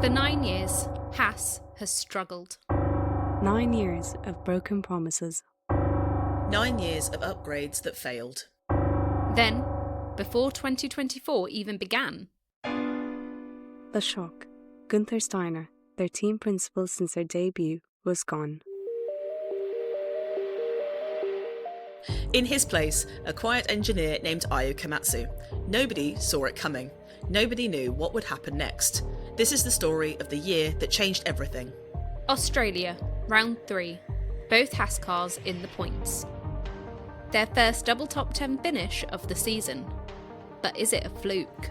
For 9 years, Haas has struggled. 9 years of broken promises. 9 years of upgrades that failed. Then, before 2024 even began, The shock. Guenther Steiner, their team principal since their debut, was gone. In his place, a quiet engineer named Ayao Komatsu. Nobody saw it coming. Nobody knew what would happen next. This is the story of the year that changed everything. Australia, round 3. Both Haas cars in the points. Their first double top 10 finish of the season. But is it a fluke?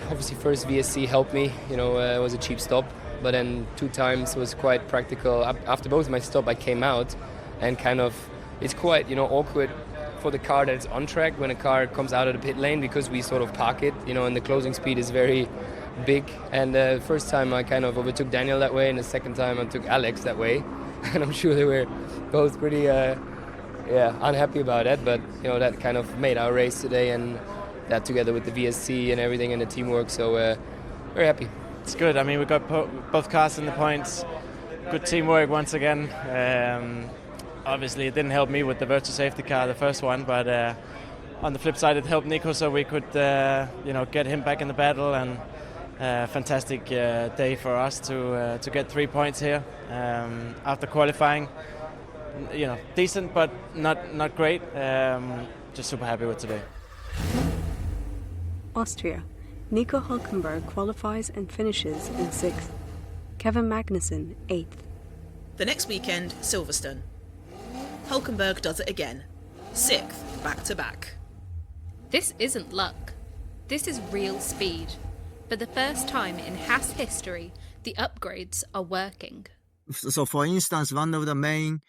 Obviously first VSC helped me, it was a cheap stop, but then 2 times was quite practical. After both my stop I came out and it's quite awkward for the car that's on track when a car comes out of the pit lane because we sort of park it, and the closing speed is very big. And the first time I kind of overtook Daniel that way, and the second time I took Alex that way. And I'm sure they were both pretty unhappy about that, but that kind of made our race today, and that together with the VSC and everything and the teamwork, so very happy. It's good. I mean, we got both cars in the points. Good teamwork once again. Obviously, it didn't help me with the virtual safety car, the first one, but on the flip side, it helped Nico, so we could, get him back in the battle. And fantastic day for us to get 3 points here after qualifying. Decent, but not great. Just super happy with today. Austria. Nico Hülkenberg qualifies and finishes in 6th. Kevin Magnussen, 8th. The next weekend, Silverstone. Hülkenberg does it again. 6th, back-to-back. This isn't luck. This is real speed. For the first time in Haas history, the upgrades are working. So for instance, one of the main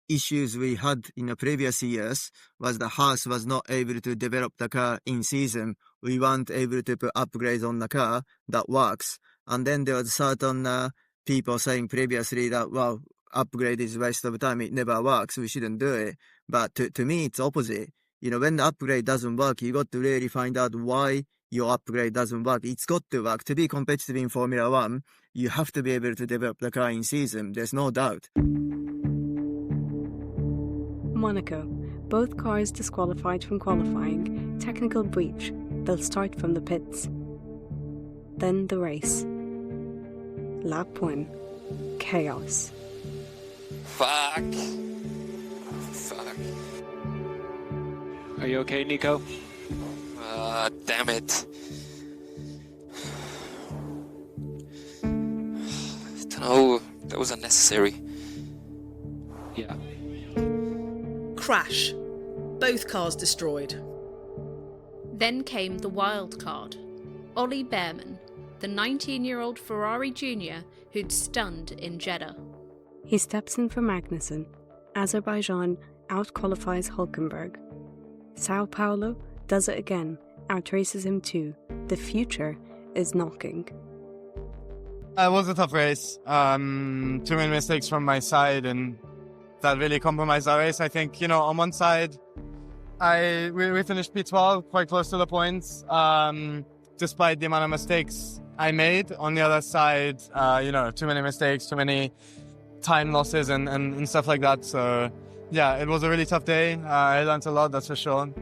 issues we had in the previous years was the Haas was not able to develop the car in season. We weren't able to put upgrades on the car that works. And then there was certain people saying previously that, well, upgrade is a waste of time, it never works, we shouldn't do it. But to me, it's opposite. When the upgrade doesn't work, you got to really find out why your upgrade doesn't work. It's got to work. To be competitive in Formula 1, you have to be able to develop the car in season. There's no doubt. Monaco. Both cars disqualified from qualifying. Technical breach. They'll start from the pits. Then the race. Lap 1. Chaos. Fuck. Are you okay, Nico? Damn it. I don't know, that was unnecessary. Yeah. Crash. Both cars destroyed. Then came the wild card. Ollie Behrman, the 19-year-old Ferrari Junior who'd stunned in Jeddah. He steps in for Magnussen. Azerbaijan outqualifies Hülkenberg. Sao Paulo does it again, outraces him too. The future is knocking. It was a tough race. Too many mistakes from my side, and that really compromised our race. I think, on one side, we finished P12, quite close to the points, despite the amount of mistakes I made. On the other side, too many mistakes, too many time losses and stuff like that. So, yeah, it was a really tough day. I learned a lot, that's for sure.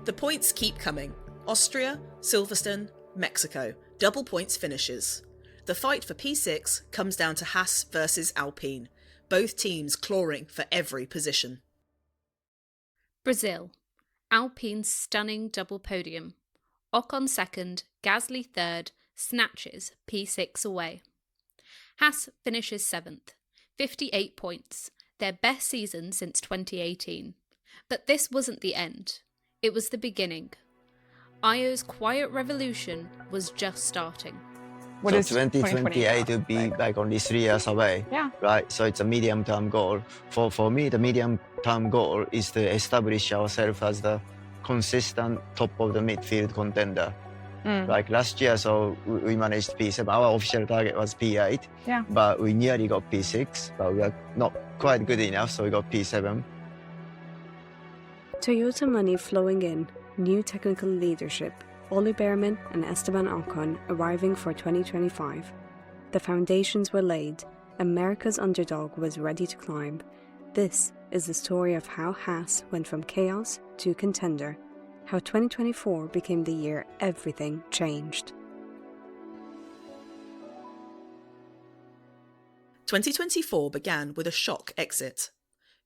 The points keep coming. Austria, Silverstone, Mexico. Double points finishes. The fight for P6 comes down to Haas versus Alpine. Both teams clawing for every position. Brazil. Alpine's stunning double podium. Ocon second, Gasly third, snatches P6 away. Haas finishes 7th, 58 points, their best season since 2018. But this wasn't the end. It was the beginning. Ayo's quiet revolution was just starting. So 2028 will be like only 3 years away, right? So it's a medium-term goal. For me, the medium-term goal is to establish ourselves as the consistent top of the midfield contender. Like last year, so we managed P7. Our official target was P8, but we nearly got P6, but we are not quite good enough, so we got P7. Toyota money flowing in, new technical leadership, Ollie Behrman and Esteban Ocon arriving for 2025. The foundations were laid, America's underdog was ready to climb. This is the story of how Haas went from chaos to contender, how 2024 became the year everything changed. 2024 began with a shock exit.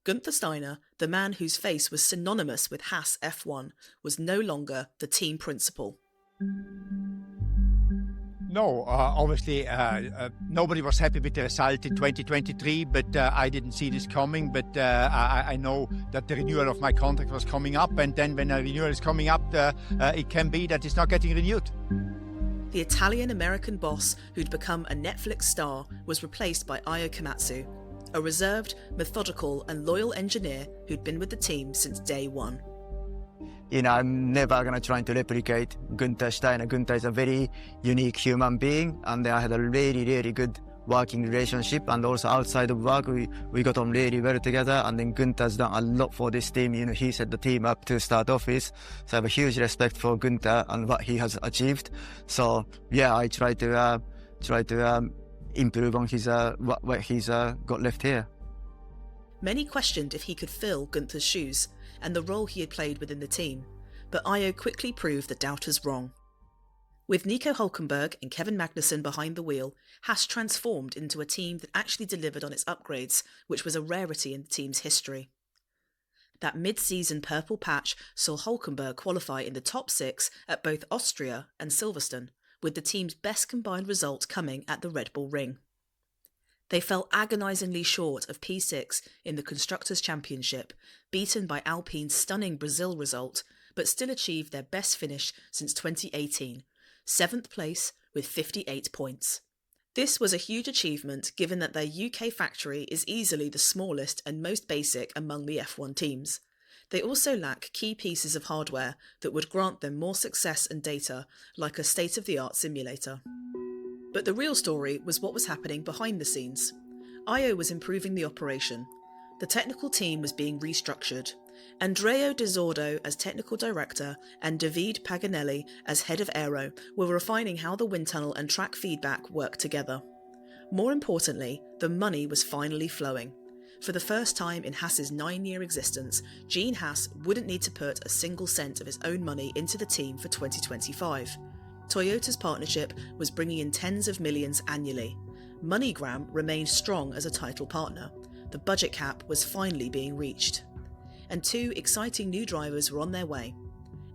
Guenther Steiner, the man whose face was synonymous with Haas F1, was no longer the team principal. No, obviously nobody was happy with the result in 2023, but I didn't see this coming. But I know that the renewal of my contract was coming up, and then when a renewal is coming up, it can be that it's not getting renewed. The Italian-American boss who'd become a Netflix star was replaced by Ayao Komatsu, a reserved, methodical and loyal engineer who'd been with the team since day one. I'm never going to try to replicate Guenther Steiner. Guenther is a very unique human being, and I had a really, really good working relationship, and also outside of work we got on really well together, and then Guenther's done a lot for this team. He set the team up to start off with, so I have a huge respect for Guenther and what he has achieved. So yeah, I try to improve on his what he's got left here. Many questioned if he could fill Guenther's shoes and the role he had played within the team, but Ayao quickly proved the doubters wrong. With Nico Hülkenberg and Kevin Magnussen behind the wheel, Haas transformed into a team that actually delivered on its upgrades, which was a rarity in the team's history. That mid-season purple patch saw Hülkenberg qualify in the top 6 at both Austria and Silverstone, with the team's best combined result coming at the Red Bull Ring. They fell agonisingly short of P6 in the Constructors Championship, beaten by Alpine's stunning Brazil result, but still achieved their best finish since 2018, 7th place with 58 points. This was a huge achievement given that their UK factory is easily the smallest and most basic among the F1 teams. They also lack key pieces of hardware that would grant them more success and data, like a state-of-the-art simulator. But the real story was what was happening behind the scenes. Ayao was improving the operation. The technical team was being restructured. Andrea Di Sordo as technical director and David Paganelli as head of aero were refining how the wind tunnel and track feedback worked together. More importantly, the money was finally flowing. For the first time in Haas's 9-year existence, Gene Haas wouldn't need to put a single cent of his own money into the team for 2025. Toyota's partnership was bringing in tens of millions annually. MoneyGram remained strong as a title partner. The budget cap was finally being reached. And 2 exciting new drivers were on their way.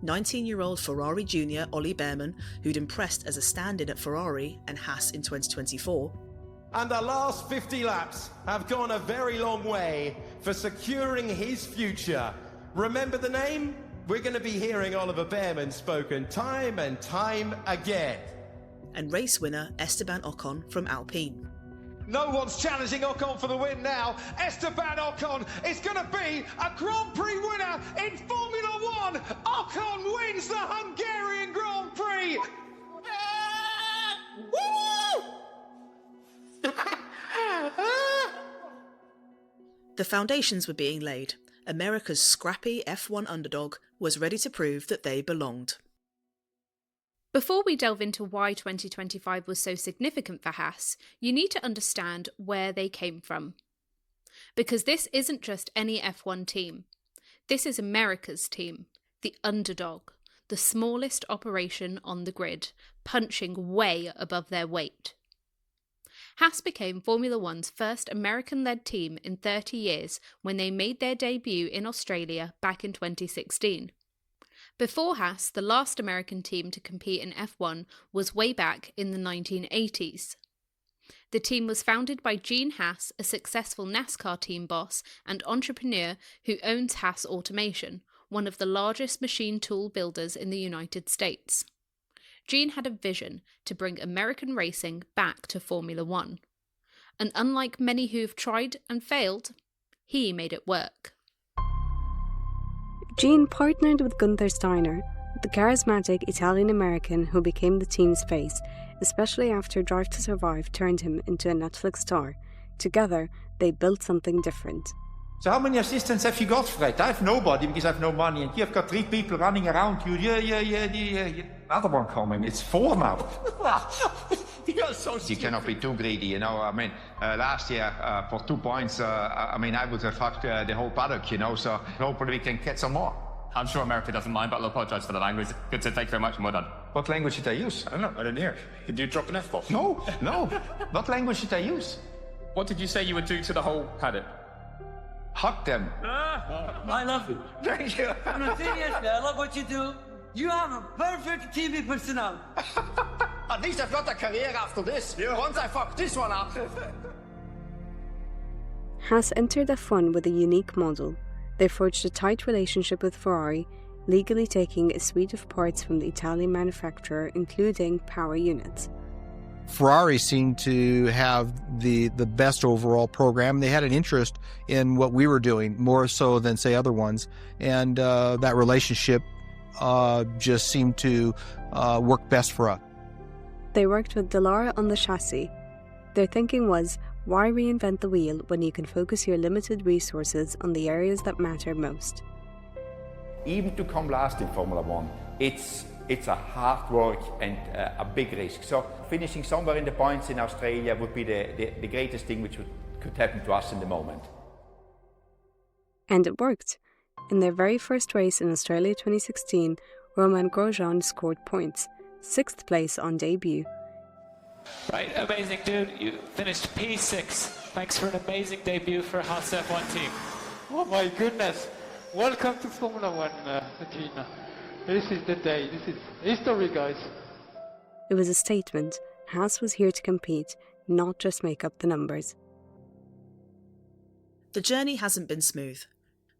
19-year-old Ferrari junior Ollie Behrman, who'd impressed as a stand-in at Ferrari and Haas in 2024. And the last 50 laps have gone a very long way for securing his future. Remember the name? We're going to be hearing Oliver Behrman spoken time and time again. And race winner Esteban Ocon from Alpine. No one's challenging Ocon for the win now. Esteban Ocon is going to be a Grand Prix winner in Formula 1. Ocon wins the Hungarian Grand Prix. The foundations were being laid. America's scrappy F1 underdog was ready to prove that they belonged. Before we delve into why 2025 was so significant for Haas, you need to understand where they came from. Because this isn't just any F1 team. This is America's team, the underdog, the smallest operation on the grid, punching way above their weight. Haas became Formula One's first American-led team in 30 years when they made their debut in Australia back in 2016. Before Haas, the last American team to compete in F1 was way back in the 1980s. The team was founded by Gene Haas, a successful NASCAR team boss and entrepreneur who owns Haas Automation, one of the largest machine tool builders in the United States. Gene had a vision to bring American racing back to Formula One. And unlike many who've tried and failed, he made it work. Gene partnered with Guenther Steiner, the charismatic Italian-American who became the team's face, especially after Drive to Survive turned him into a Netflix star. Together, they built something different. So how many assistants have you got, Fred? I have nobody because I have no money, and you've got 3 people running around you. Another one coming. It's 4 now. You cannot be too greedy, you know. I mean, last year for 2 points, I would have fucked the whole paddock, you know. So hopefully we can get some more. I'm sure America doesn't mind, but I'll apologise for the language. Good to thank you very much, and well done. What language did I use? I don't know. I didn't hear. Did you drop an F-bomb? No. What language did I use? What did you say you would do to the whole paddock? Hug them. I love it. Thank you. No, seriously, I love what you do. You have a perfect TV personality. At least I've got a career after this. Once I fuck this one up. Haas entered F1 with a unique model. They forged a tight relationship with Ferrari, legally taking a suite of parts from the Italian manufacturer, including power units. Ferrari seemed to have the best overall program. They had an interest in what we were doing, more so than, say, other ones. And that relationship just seemed to work best for us. They worked with Dallara on the chassis. Their thinking was, why reinvent the wheel when you can focus your limited resources on the areas that matter most? Even to come last in Formula One, it's a hard work and a big risk. So finishing somewhere in the points in Australia would be the greatest thing which could happen to us in the moment. And it worked. In their very first race in Australia 2016, Romain Grosjean scored points, 6th place on debut. Right, amazing dude. You finished P6. Thanks for an amazing debut for Haas F1 Team. Oh my goodness. Welcome to Formula One, Gina. This is the day. This is history, guys. It was a statement. Haas was here to compete, not just make up the numbers. The journey hasn't been smooth.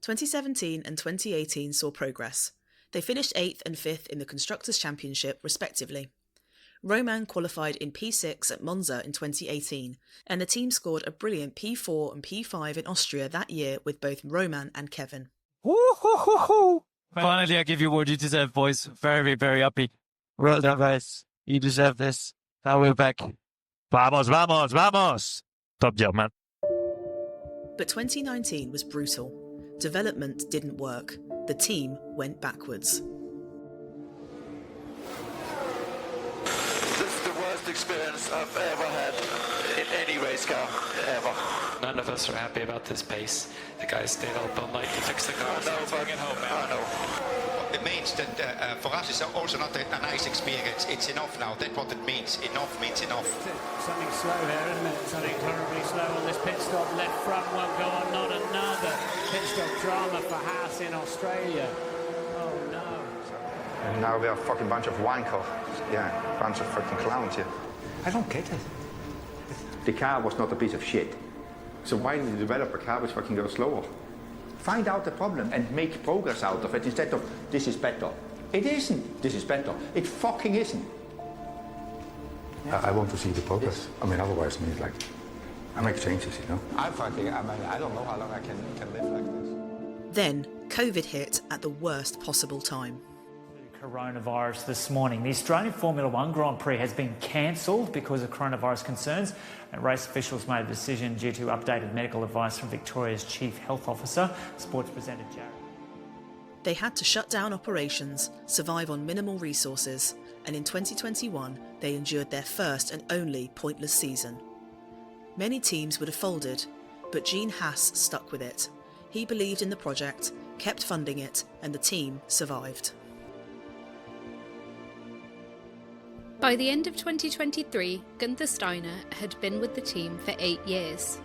2017 and 2018 saw progress. They finished 8th and 5th in the Constructors Championship, respectively. Romain qualified in P6 at Monza in 2018, and the team scored a brilliant P4 and P5 in Austria that year with both Romain and Kevin. Finally, I give you what you deserve, boys. Very, very happy. Well done, guys. You deserve this. Now we're back. Vamos, vamos, vamos. Top job, man. But 2019 was brutal. Development didn't work. The team went backwards. This is the worst experience I've ever had in any race car, ever. None of us are happy about this pace. The guys stayed up all night to fix the car. Let's bring it home, man. I know. It means that for us it's also not a nice experience. It's enough now. That's what it means. Enough means enough. Something slow here, isn't it? Something horribly slow on this pit stop. Left front won't go on. Not another pit stop drama for Haas in Australia. Oh no. And now we are a fucking bunch of wankers. Yeah, bunch of fucking clowns here. I don't get it. The car was not a piece of shit. So why did you develop a car which fucking goes slower? Find out the problem and make progress out of it instead of this is better. It isn't this is better. It fucking isn't. I want to see the progress. I mean, otherwise, I make changes, you know. I don't know how long I can live like this. Then, COVID hit at the worst possible time. Coronavirus this morning. The Australian Formula One Grand Prix has been cancelled because of coronavirus concerns, and race officials made a decision due to updated medical advice from Victoria's Chief Health Officer, sports presenter Jared. They had to shut down operations, survive on minimal resources, and in 2021 they endured their first and only pointless season. Many teams would have folded, but Gene Haas stuck with it. He believed in the project, kept funding it, and the team survived. By the end of 2023, Guenther Steiner had been with the team for 8 years.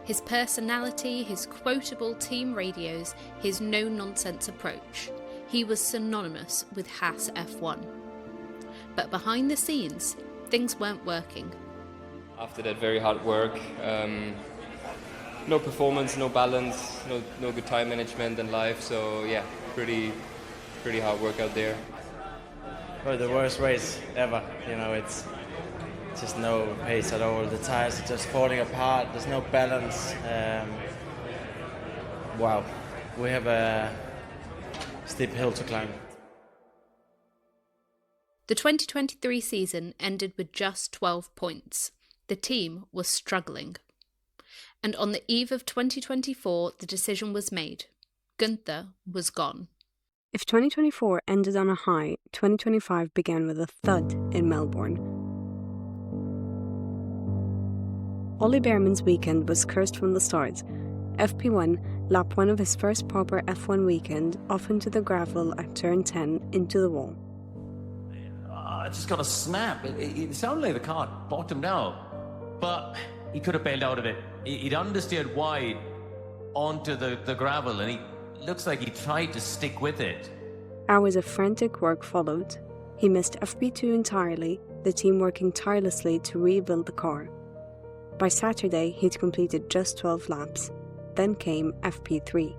His personality, his quotable team radios, his no-nonsense approach. He was synonymous with Haas F1. But behind the scenes, things weren't working. After that very hard work, no performance, no balance, no good time management in life, so yeah, pretty hard work out there. Probably the worst race ever. You know, it's just no pace at all. The tires are just falling apart. There's no balance. Wow, we have a steep hill to climb. The 2023 season ended with just 12 points. The team was struggling. And on the eve of 2024, the decision was made. Guenther was gone. If 2024 ended on a high, 2025 began with a thud in Melbourne. Ollie Bearman's weekend was cursed from the start. FP1 lapped one of his first proper F1 weekend off into the gravel at turn 10 into the wall. I just got a snap. It sounded like the car bottomed out, but he could have bailed out of it. He'd understeered wide onto the gravel, and he looks like he tried to stick with it. Hours of frantic work followed. He missed FP2 entirely, the team working tirelessly to rebuild the car. By Saturday, he'd completed just 12 laps. Then came FP3.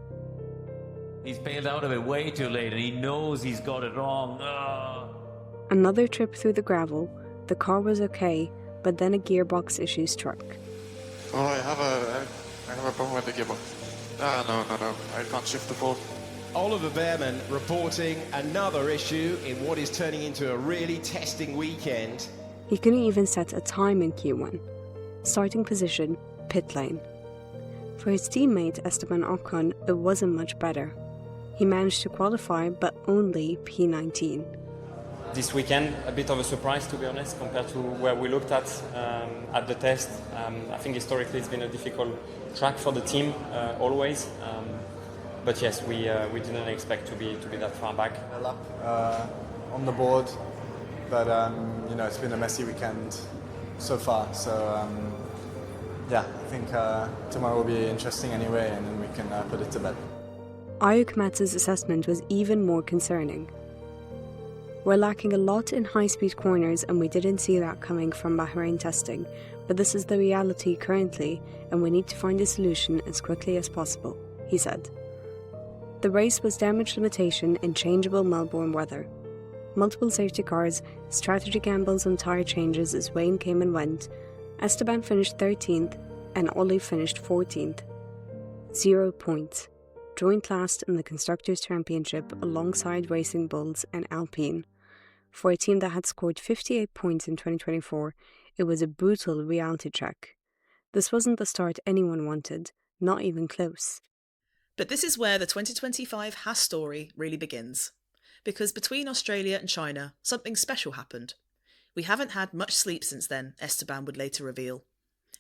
He's bailed out of it way too late, and he knows he's got it wrong. Another trip through the gravel. The car was okay, but then a gearbox issue struck. Oh, I have a problem with the gearbox. No, I can't shift the board. Oliver Bearman reporting another issue in what is turning into a really testing weekend. He couldn't even set a time in Q1. Starting position, pit lane. For his teammate Esteban Ocon, it wasn't much better. He managed to qualify, but only P19. This weekend, a bit of a surprise, to be honest, compared to where we looked at the test. I think historically it's been a difficult track for the team, always. But yes, we didn't expect to be that far back. A lap on the board, but it's been a messy weekend so far. So I think tomorrow will be interesting anyway, and then we can put it to bed. Ayao Komatsu's assessment was even more concerning. We're lacking a lot in high-speed corners, and we didn't see that coming from Bahrain testing, but this is the reality currently, and we need to find a solution as quickly as possible, he said. The race was damage limitation in changeable Melbourne weather. Multiple safety cars, strategy gambles and tyre changes as Wayne came and went. Esteban finished 13th and Ollie finished 14th. 0 points. Joint last in the Constructors Championship alongside Racing Bulls and Alpine. For a team that had scored 58 points in 2024, it was a brutal reality check. This wasn't the start anyone wanted, not even close. But this is where the 2025 Haas story really begins. Because between Australia and China, something special happened. We haven't had much sleep since then, Esteban would later reveal.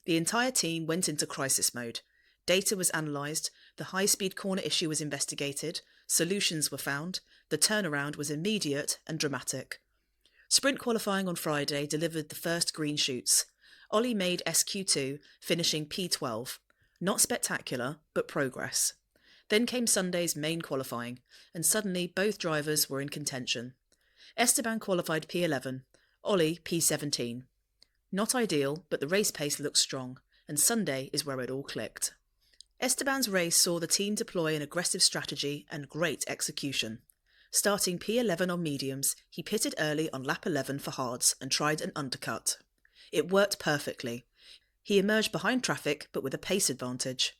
The entire team went into crisis mode. Data was analysed, the high-speed corner issue was investigated, solutions were found, the turnaround was immediate and dramatic. Sprint qualifying on Friday delivered the first green shoots. Ollie made SQ2, finishing P12. Not spectacular, but progress. Then came Sunday's main qualifying, and suddenly both drivers were in contention. Esteban qualified P11, Ollie P17. Not ideal, but the race pace looked strong, and Sunday is where it all clicked. Esteban's race saw the team deploy an aggressive strategy and great execution. Starting P11 on mediums, he pitted early on lap 11 for hards and tried an undercut. It worked perfectly. He emerged behind traffic, but with a pace advantage.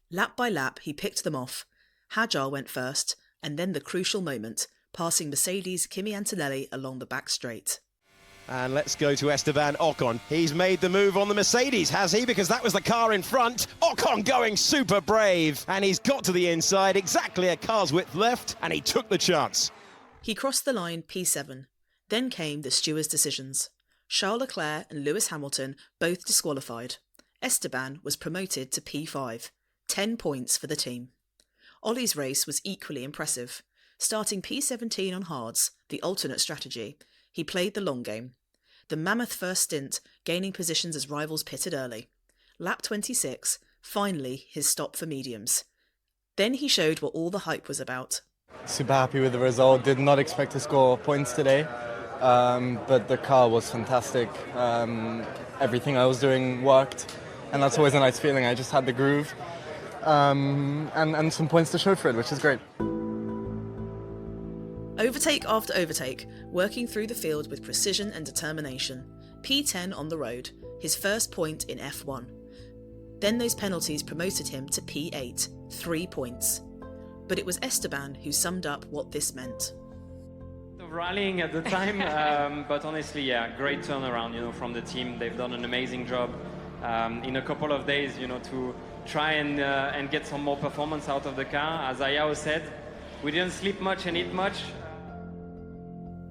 Lap by lap, he picked them off. Hajar went first, and then the crucial moment, passing Mercedes' Kimi Antonelli along the back straight. And let's go to Esteban Ocon. He's made the move on the Mercedes, has he? Because that was the car in front. Ocon going super brave. And he's got to the inside, exactly a car's width left, and he took the chance. He crossed the line P7. Then came the stewards' decisions. Charles Leclerc and Lewis Hamilton both disqualified. Esteban was promoted to P5. 10 points for the team. Ollie's race was equally impressive. Starting P17 on hards, the alternate strategy, he played the long game. The mammoth first stint, gaining positions as rivals pitted early. Lap 26, finally his stop for mediums. Then he showed what all the hype was about. Super happy with the result. Did not expect to score points today, but the car was fantastic. Everything I was doing worked, and that's always a nice feeling. I just had the groove, and some points to show for it, which is great. Overtake after overtake, working through the field with precision and determination. P10 on the road, his first point in F1. Then those penalties promoted him to P8, 3 points. But it was Esteban who summed up what this meant. Rallying at the time, but honestly, great turnaround, from the team. They've done an amazing job. in a couple of days, to try and get some more performance out of the car. As Ayao said, we didn't sleep much and eat much.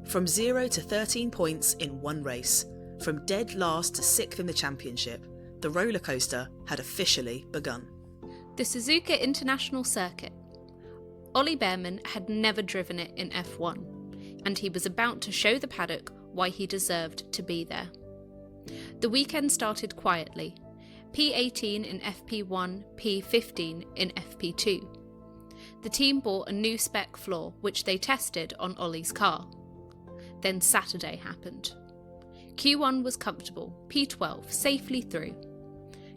From 0 to 13 points in one race, from dead last to 6th in the championship, the roller coaster had officially begun. The Suzuka International Circuit. Ollie Bearman had never driven it in F1, and he was about to show the paddock why he deserved to be there. The weekend started quietly, P18 in FP1, P15 in FP2. The team bought a new spec floor which they tested on Ollie's car. Then Saturday happened. Q1 was comfortable, P12 safely through.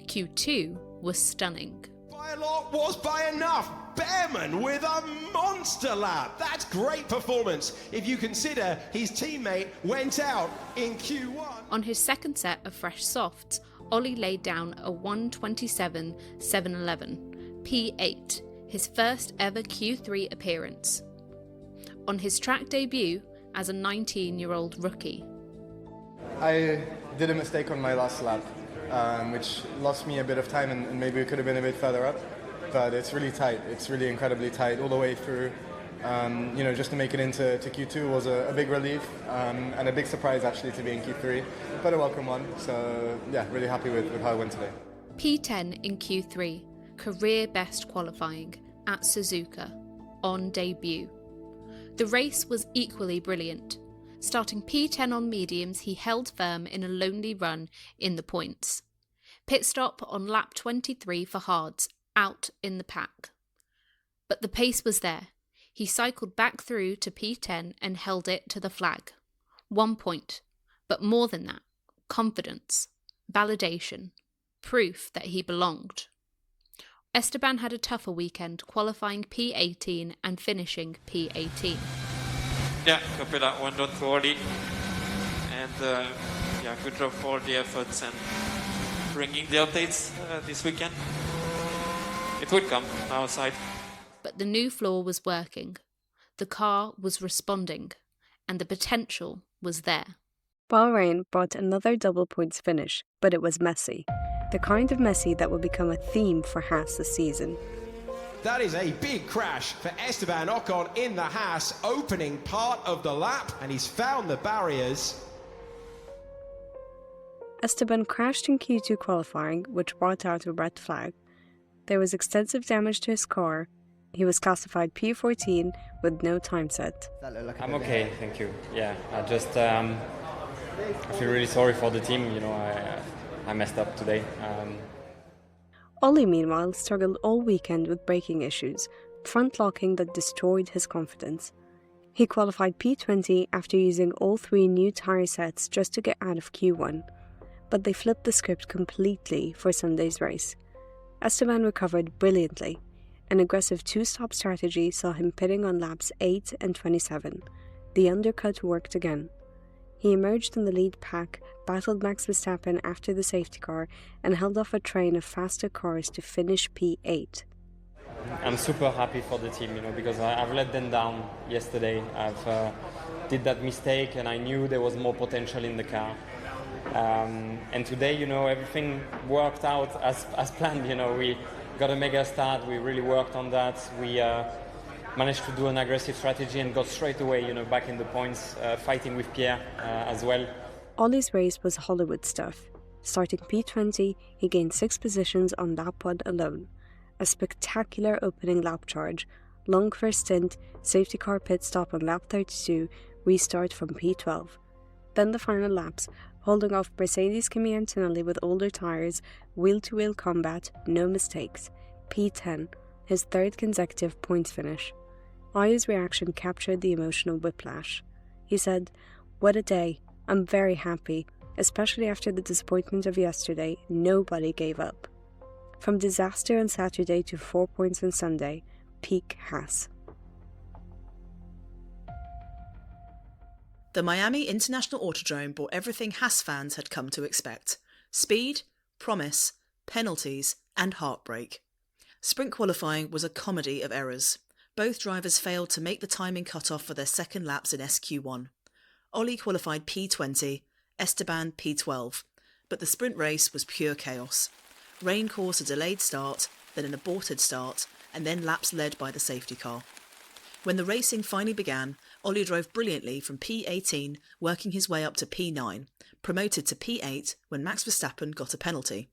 Q2 was stunning. By a lot was by enough. Bearman with a monster lap. That's great performance if you consider his teammate went out in Q1. On his second set of fresh softs, Ollie laid down a 1:27.711, P8, his first ever Q3 appearance. On his track debut as a 19-year-old rookie. I did a mistake on my last lap, which lost me a bit of time, and maybe we could have been a bit further up. But it's really tight. It's really incredibly tight all the way through. Just to make it into Q2 was a big relief and a big surprise actually to be in Q3, but a welcome one. So yeah, really happy with how it went today. P10 in Q3, career best qualifying at Suzuka, on debut. The race was equally brilliant. Starting P10 on mediums, he held firm in a lonely run in the points. Pit stop on lap 23 for hards, out in the pack. But the pace was there. He cycled back through to P10 and held it to the flag. 1 point, but more than that, confidence, validation, proof that he belonged. Esteban had a tougher weekend, qualifying P18 and finishing P18. Yeah, copy that one, don't worry. And good job for all the efforts and bringing the updates this weekend. It will come our side. But the new floor was working, the car was responding, and the potential was there. Bahrain brought another double points finish, but it was messy. The kind of messy that will become a theme for Haas this season. That is a big crash for Esteban Ocon in the Haas, opening part of the lap, and he's found the barriers. Esteban crashed in Q2 qualifying, which brought out a red flag. There was extensive damage to his car. He was classified P14 with no time set. I'm okay, thank you. Yeah, I just I feel really sorry for the team. I messed up today. Ollie, meanwhile, struggled all weekend with braking issues, front locking that destroyed his confidence. He qualified P20 after using all 3 new tyre sets just to get out of Q1, but they flipped the script completely for Sunday's race. Esteban recovered brilliantly. An aggressive 2-stop strategy saw him pitting on laps 8 and 27. The undercut worked again. He emerged in the lead pack, battled Max Verstappen after the safety car, and held off a train of faster cars to finish P8. I'm super happy for the team, because I've let them down yesterday. I've did that mistake, and I knew there was more potential in the car. And today, everything worked out as planned. We got a mega start. We really worked on that. We managed to do an aggressive strategy and got straight away, back in the points, fighting with Pierre as well. Ollie's race was Hollywood stuff. Starting P20, he gained 6 positions on lap 1 alone. A spectacular opening lap charge, long first stint, safety car pit stop on lap 32, restart from P12. Then the final laps, holding off Mercedes Kimi Antonelli with older tyres, wheel-to-wheel combat, no mistakes. P10, his 3rd consecutive points finish. Aya's reaction captured the emotional whiplash. He said, "What a day. I'm very happy. Especially after the disappointment of yesterday, nobody gave up." From disaster on Saturday to 4 points on Sunday, peak Haas. The Miami International Autodrome brought everything Haas fans had come to expect. Speed, promise, penalties, and heartbreak. Sprint qualifying was a comedy of errors. Both drivers failed to make the timing cut-off for their second laps in SQ1. Ollie qualified P20, Esteban P12. But the sprint race was pure chaos. Rain caused a delayed start, then an aborted start, and then laps led by the safety car. When the racing finally began, Ollie drove brilliantly from P18, working his way up to P9, promoted to P8 when Max Verstappen got a penalty.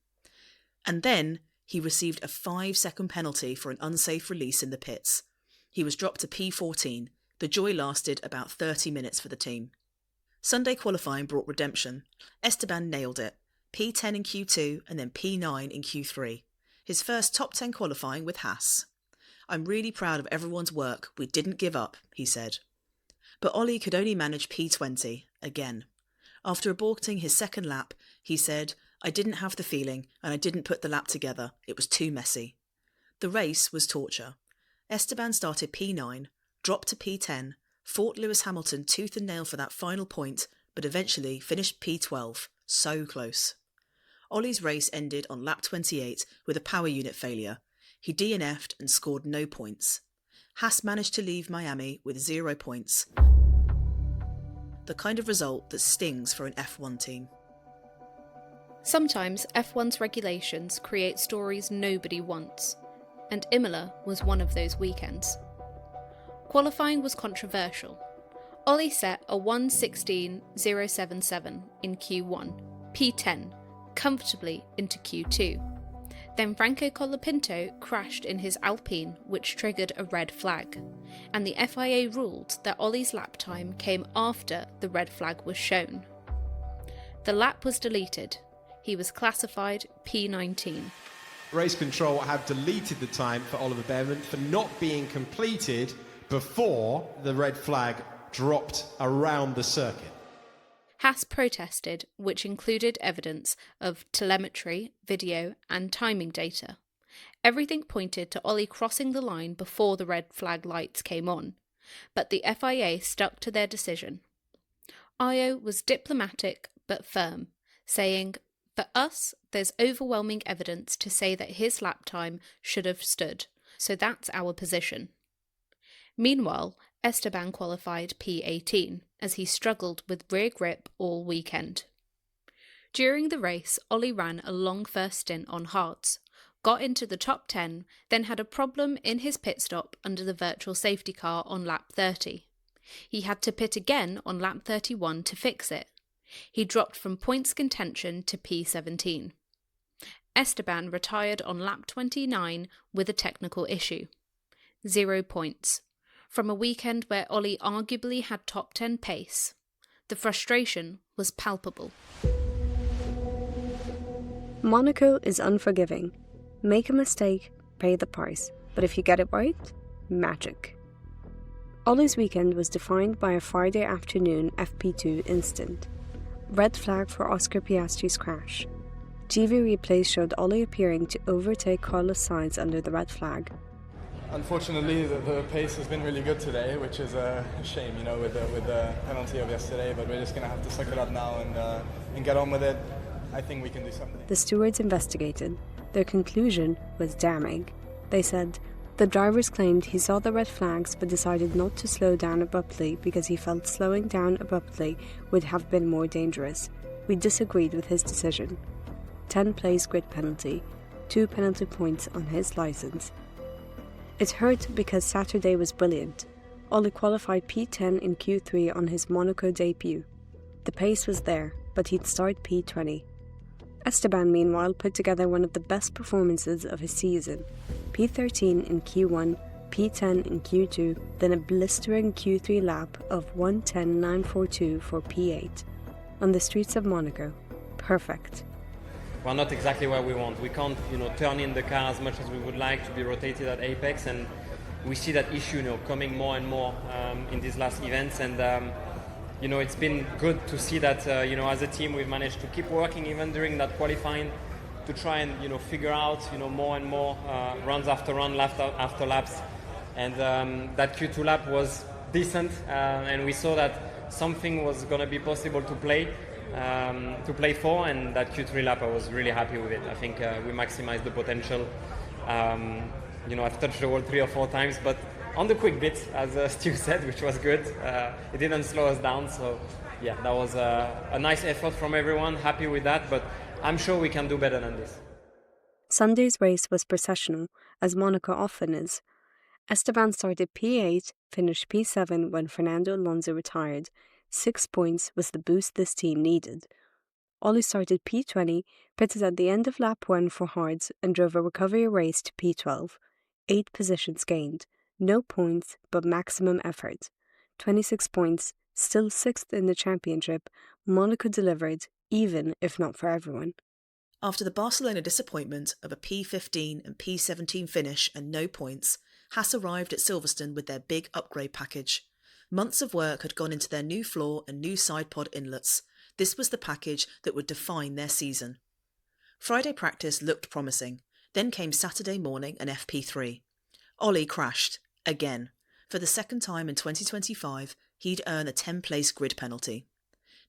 And then he received a 5-second penalty for an unsafe release in the pits. He was dropped to P14. The joy lasted about 30 minutes for the team. Sunday qualifying brought redemption. Esteban nailed it. P10 in Q2 and then P9 in Q3. His first top 10 qualifying with Haas. "I'm really proud of everyone's work. We didn't give up," he said. But Ollie could only manage P20, again. After aborting his second lap, he said, "I didn't have the feeling and I didn't put the lap together. It was too messy." The race was torture. Esteban started P9, dropped to P10, fought Lewis Hamilton tooth and nail for that final point, but eventually finished P12, so close. Ollie's race ended on lap 28 with a power unit failure. He DNF'd and scored no points. Haas managed to leave Miami with 0 points. The kind of result that stings for an F1 team. Sometimes F1's regulations create stories nobody wants, and Imola was one of those weekends. Qualifying was controversial. Ollie set a 1:16.077 in Q1, P10, comfortably into Q2. Then Franco Colapinto crashed in his Alpine, which triggered a red flag, and the FIA ruled that Ollie's lap time came after the red flag was shown. The lap was deleted. He was classified P19. Race control have deleted the time for Oliver Behrman for not being completed before the red flag dropped around the circuit. Haas protested, which included evidence of telemetry, video and timing data. Everything pointed to Ollie crossing the line before the red flag lights came on, but the FIA stuck to their decision. Ayao was diplomatic but firm, saying, "For us, there's overwhelming evidence to say that his lap time should have stood, so that's our position." Meanwhile, Esteban qualified P18, as he struggled with rear grip all weekend. During the race, Ollie ran a long first stint on hards, got into the top 10, then had a problem in his pit stop under the virtual safety car on lap 30. He had to pit again on lap 31 to fix it. He dropped from points contention to P17. Esteban retired on lap 29 with a technical issue. 0 points. From a weekend where Ollie arguably had top 10 pace. The frustration was palpable. Monaco is unforgiving. Make a mistake, pay the price. But if you get it right, magic. Ollie's weekend was defined by a Friday afternoon FP2 incident. Red flag for Oscar Piastri's crash. GV replays showed Ollie appearing to overtake Carlos Sainz under the red flag. Unfortunately, the pace has been really good today, which is a shame, with the penalty of yesterday. But we're just going to have to suck it up now and get on with it. I think we can do something. The stewards investigated. Their conclusion was damning. They said, the drivers claimed he saw the red flags but decided not to slow down abruptly because he felt slowing down abruptly would have been more dangerous. We disagreed with his decision. 10 place grid penalty, 2 penalty points on his licence. It hurt because Saturday was brilliant. Ollie qualified P10 in Q3 on his Monaco debut. The pace was there, but he'd start P20. Esteban, meanwhile, put together one of the best performances of his season. P13 in Q1, P10 in Q2, then a blistering Q3 lap of 1:10.942 for P8. On the streets of Monaco. Perfect. We're not exactly where we want. We can't, turn in the car as much as we would like to be rotated at apex, and we see that issue, coming more and more in these last events. And it's been good to see that, as a team, we've managed to keep working even during that qualifying to try and, figure out, more and more runs after run, lap after laps. And that Q2 lap was decent, and we saw that something was going to be possible to play for, and that Q3 lap I was really happy with it. I think we maximized the potential. I've touched the wall 3 or 4 times, but on the quick bits, as Stu said, which was good. It didn't slow us down, so yeah, that was a nice effort from everyone, happy with that, but I'm sure we can do better than this. Sunday's race was processional, as Monaco often is. Esteban started P8, finished P7 when Fernando Alonso retired. 6 points was the boost this team needed. Ollie started P20, pitted at the end of lap 1 for hards, and drove a recovery race to P12. 8 positions gained. No points, but maximum effort. 26 points, still 6th in the championship. Monaco delivered, even if not for everyone. After the Barcelona disappointment of a P15 and P17 finish and no points, Haas arrived at Silverstone with their big upgrade package. Months of work had gone into their new floor and new side pod inlets. This was the package that would define their season. Friday practice looked promising. Then came Saturday morning and FP3. Ollie crashed, again. For the second time in 2025, he'd earn a 10-place grid penalty.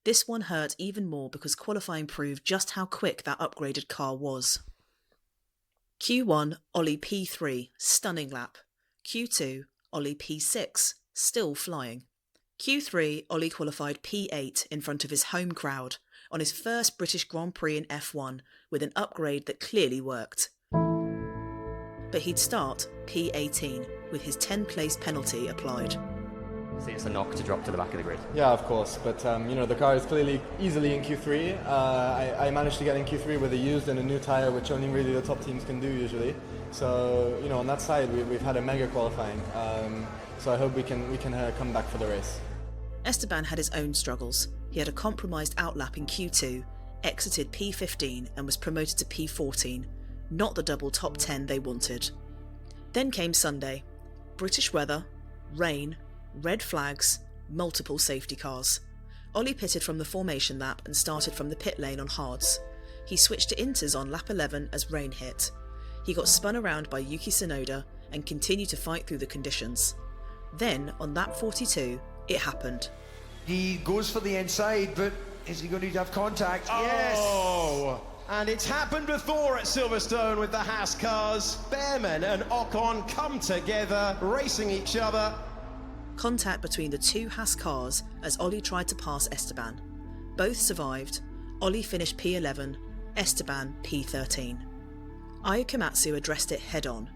This one hurt even more because qualifying proved just how quick that upgraded car was. Q1, Ollie P3, stunning lap. Q2, Ollie P6, still flying. Q3, Ollie qualified P8 in front of his home crowd on his first British Grand Prix in F1 with an upgrade that clearly worked. But he'd start P18 with his 10-place penalty applied. See, it's a knock to drop to the back of the grid. Yeah, of course, but the car is clearly easily in Q3. I managed to get in Q3 with a used and a new tyre, which only really the top teams can do usually. So, on that side, we've had a mega qualifying. So I hope we can come back for the race. Esteban had his own struggles. He had a compromised outlap in Q2, exited P15 and was promoted to P14, not the double top 10 they wanted. Then came Sunday. British weather, rain, red flags, multiple safety cars. Ollie pitted from the formation lap and started from the pit lane on hards. He switched to inters on lap 11 as rain hit. He got spun around by Yuki Tsunoda and continued to fight through the conditions. Then, on lap 42, it happened. He goes for the inside, but is he going to have contact? Yes! And it's happened before at Silverstone with the Haas cars. Behrman and Ocon come together, racing each other. Contact between the two Haas cars as Ollie tried to pass Esteban. Both survived. Ollie finished P11, Esteban P13. Ayao Komatsu addressed it head-on.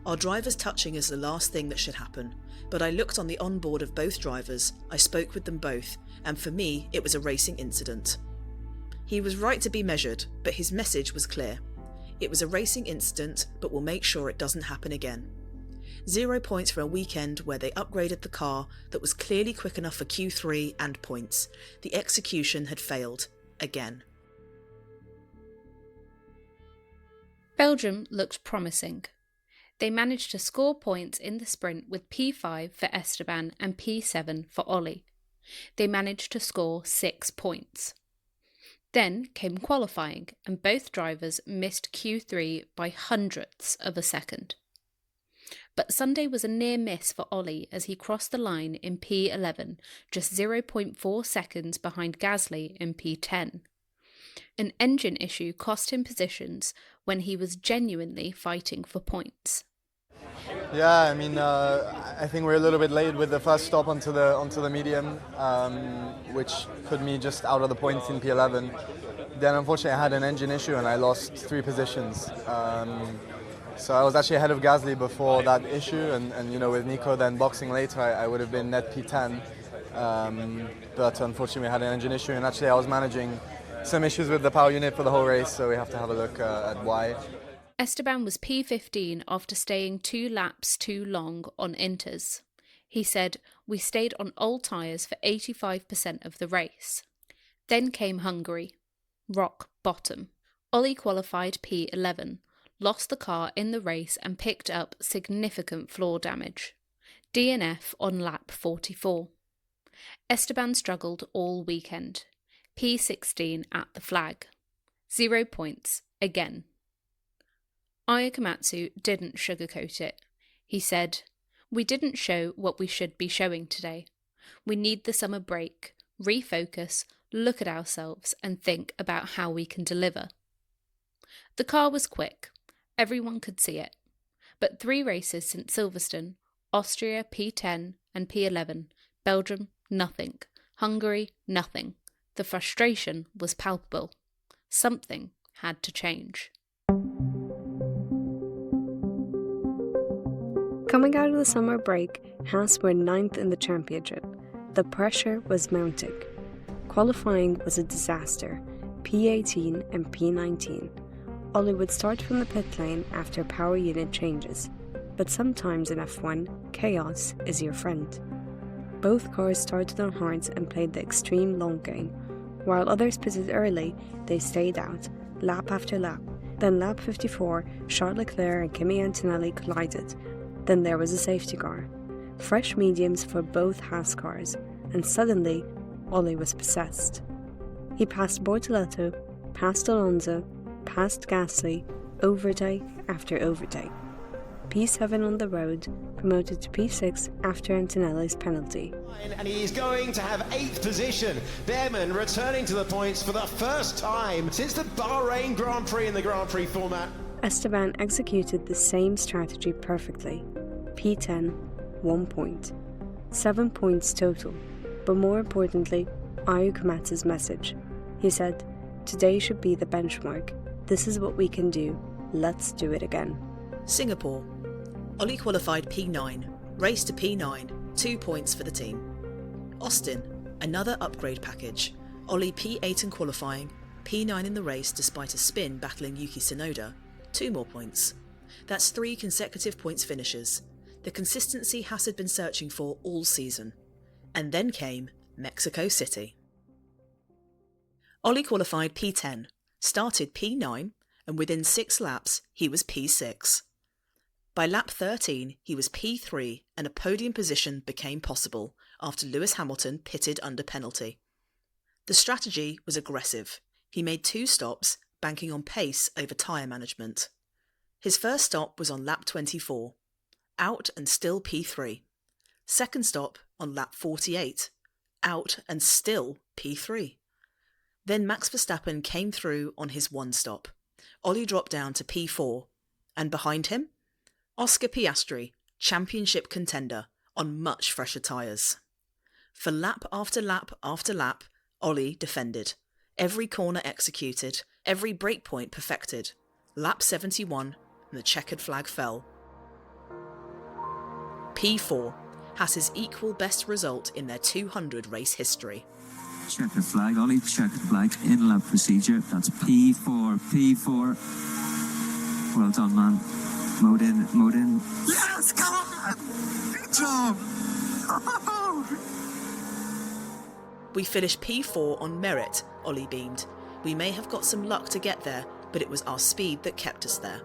Our drivers touching is the last thing that should happen, but I looked on the onboard of both drivers, I spoke with them both, and for me it was a racing incident. He was right to be measured, but his message was clear. It was a racing incident, but we'll make sure it doesn't happen again. 0 points for a weekend where they upgraded the car that was clearly quick enough for Q3 and points. The execution had failed, again. Belgium looked promising. They managed to score points in the sprint with P5 for Esteban and P7 for Ollie. They managed to score 6 points. Then came qualifying, and both drivers missed Q3 by hundredths of a second. But Sunday was a near miss for Ollie as he crossed the line in P11, just 0.4 seconds behind Gasly in P10. An engine issue cost him positions when he was genuinely fighting for points. Yeah, I think we're a little bit late with the first stop onto the medium, which put me just out of the points in P11. Then unfortunately I had an engine issue and I lost 3 positions. So I was actually ahead of Gasly before that issue, and with Nico then boxing later, I would have been net P10. But unfortunately we had an engine issue, and actually I was managing some issues with the power unit for the whole race, so we have to have a look at why. Esteban was P15 after staying 2 laps too long on inters. He said, "We stayed on old tyres for 85% of the race." Then came Hungary. Rock bottom. Ollie qualified P11, lost the car in the race and picked up significant floor damage. DNF on lap 44. Esteban struggled all weekend. P16 at the flag. 0 points, again. Ayao Komatsu didn't sugarcoat it. He said, "We didn't show what we should be showing today. We need the summer break, refocus, look at ourselves and think about how we can deliver." The car was quick. Everyone could see it. But 3 races since Silverstone, Austria P10 and P11, Belgium nothing, Hungary nothing. The frustration was palpable. Something had to change. Coming out of the summer break, Haas were 9th in the championship. The pressure was mounting. Qualifying was a disaster, P18 and P19. Ollie would start from the pit lane after power unit changes, but sometimes in F1, chaos is your friend. Both cars started on hards and played the extreme long game. While others pitted early, they stayed out, lap after lap. Then lap 54, Charles Leclerc and Kimi Antonelli collided. Then there was a safety car. Fresh mediums for both Haas cars, and suddenly, Ollie was possessed. He passed Bortoletto, passed Alonso, passed Gasly, overtake after overtake. P7 on the road, promoted to P6 after Antonelli's penalty. And he's going to have 8th position. Behrman returning to the points for the first time since the Bahrain Grand Prix in the Grand Prix format. Esteban executed the same strategy perfectly. P10, 1 point. 7 points total. But more importantly, Ayao Komatsu's message. He said, "Today should be the benchmark. This is what we can do. Let's do it again." Singapore. Ollie qualified P9, raced to P9, 2 points for the team. Austin, another upgrade package. Ollie P8 in qualifying, P9 in the race despite a spin battling Yuki Tsunoda, 2 more points. That's 3 consecutive points finishes, the consistency Haas had been searching for all season. And then came Mexico City. Ollie qualified P10, started P9, and within 6 laps he was P6. By lap 13 he was P3 and a podium position became possible after Lewis Hamilton pitted under penalty. The strategy was aggressive. He made 2 stops, banking on pace over tyre management. His first stop was on lap 24, out and still P3. Second stop on lap 48, out and still P3. Then Max Verstappen came through on his 1 stop. Ollie dropped down to P4, and behind him, Oscar Piastri, championship contender, on much fresher tyres. For lap after lap after lap, Ollie defended. Every corner executed, every breakpoint perfected. Lap 71, and the checkered flag fell. P4, Haas's equal best result in their 200 race history. Checkered flag, Ollie, checkered flag, in-lap procedure. That's P4, P4. Well done, man. Mode in. Yes, come on! Good job! We finished P4 on merit, Ollie beamed. We may have got some luck to get there, but it was our speed that kept us there.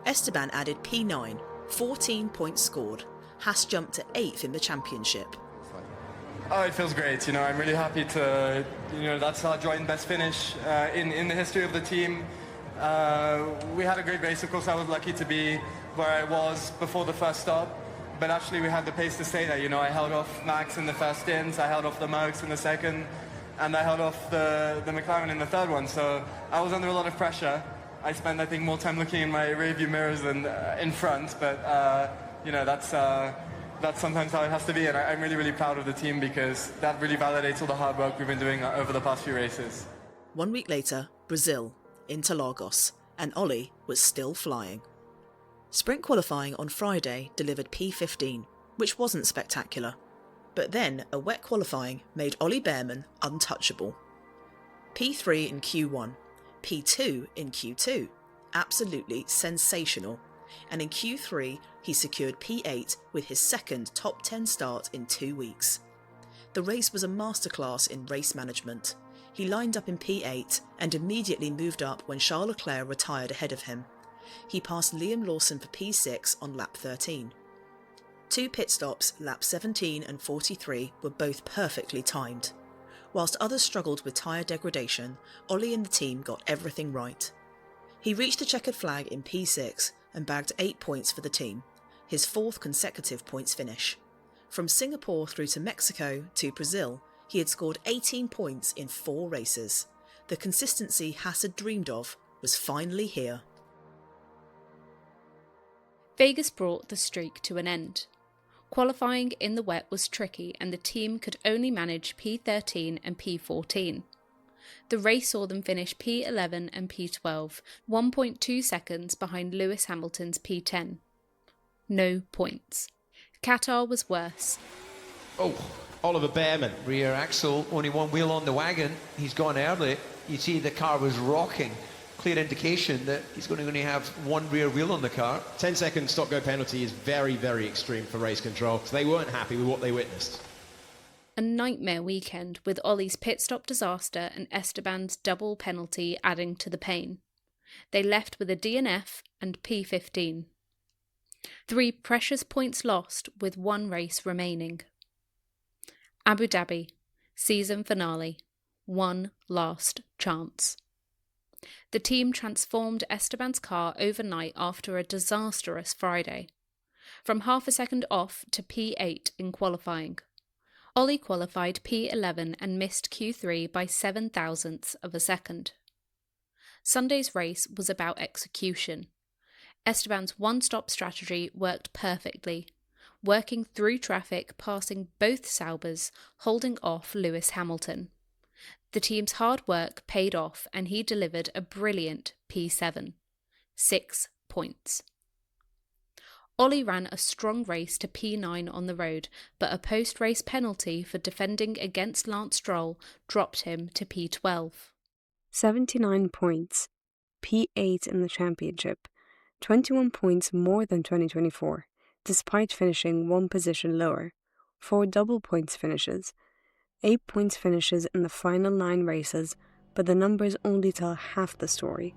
Esteban added P9, 14 points scored. Haas jumped to 8th in the championship. Oh, it feels great. I'm really happy to, that's our joint best finish in the history of the team. We had a great race. Of course, I was lucky to be where I was before the first stop, but actually we had the pace to stay there. I held off Max in the first stint, I held off the Mercs in the second, and I held off the McLaren in the third one. So I was under a lot of pressure. I spent, I think, more time looking in my rearview mirrors than in front, but that's sometimes how it has to be, and I'm really, really proud of the team because that really validates all the hard work we've been doing over the past few races. 1 week later, Brazil, Interlagos, and Ollie was still flying. Sprint qualifying on Friday delivered P15, which wasn't spectacular. But then a wet qualifying made Ollie Behrman untouchable. P3 in Q1, P2 in Q2, absolutely sensational. And in Q3 he secured P8 with his second top 10 start in 2 weeks. The race was a masterclass in race management. He lined up in P8 and immediately moved up when Charles Leclerc retired ahead of him. He passed Liam Lawson for P6 on lap 13. 2 pit stops, laps 17 and 43, were both perfectly timed. Whilst others struggled with tyre degradation, Ollie and the team got everything right. He reached the checkered flag in P6 and bagged 8 points for the team, his 4th consecutive points finish. From Singapore through to Mexico to Brazil, he had scored 18 points in 4 races. The consistency Haas had dreamed of was finally here. Vegas brought the streak to an end. Qualifying in the wet was tricky and the team could only manage P13 and P14. The race saw them finish P11 and P12, 1.2 seconds behind Lewis Hamilton's P10. No points. Qatar was worse. Oh, Oliver Bearman. Rear axle, only one wheel on the wagon. He's gone early. You see the car was rocking. Clear indication that he's going to only have one rear wheel on the car. 10-second stop-go penalty is very, very extreme for race control. So they weren't happy with what they witnessed. A nightmare weekend with Ollie's pit stop disaster and Esteban's double penalty adding to the pain. They left with a DNF and P15. 3 precious points lost with 1 race remaining. Abu Dhabi, season finale, 1 last chance. The team transformed Esteban's car overnight after a disastrous Friday, from half a second off to P8 in qualifying. Ollie qualified P11 and missed Q3 by 7 thousandths of a second. Sunday's race was about execution. Esteban's one-stop strategy worked perfectly, working through traffic, passing both Saubers, holding off Lewis Hamilton. The team's hard work paid off and he delivered a brilliant P7. 6 points. Ollie ran a strong race to P9 on the road, but a post-race penalty for defending against Lance Stroll dropped him to P12. 79 points, P8 in the championship, 21 points more than 2024, despite finishing 1 position lower, 4 double points finishes, 8 points finishes in the final 9 races, but the numbers only tell half the story.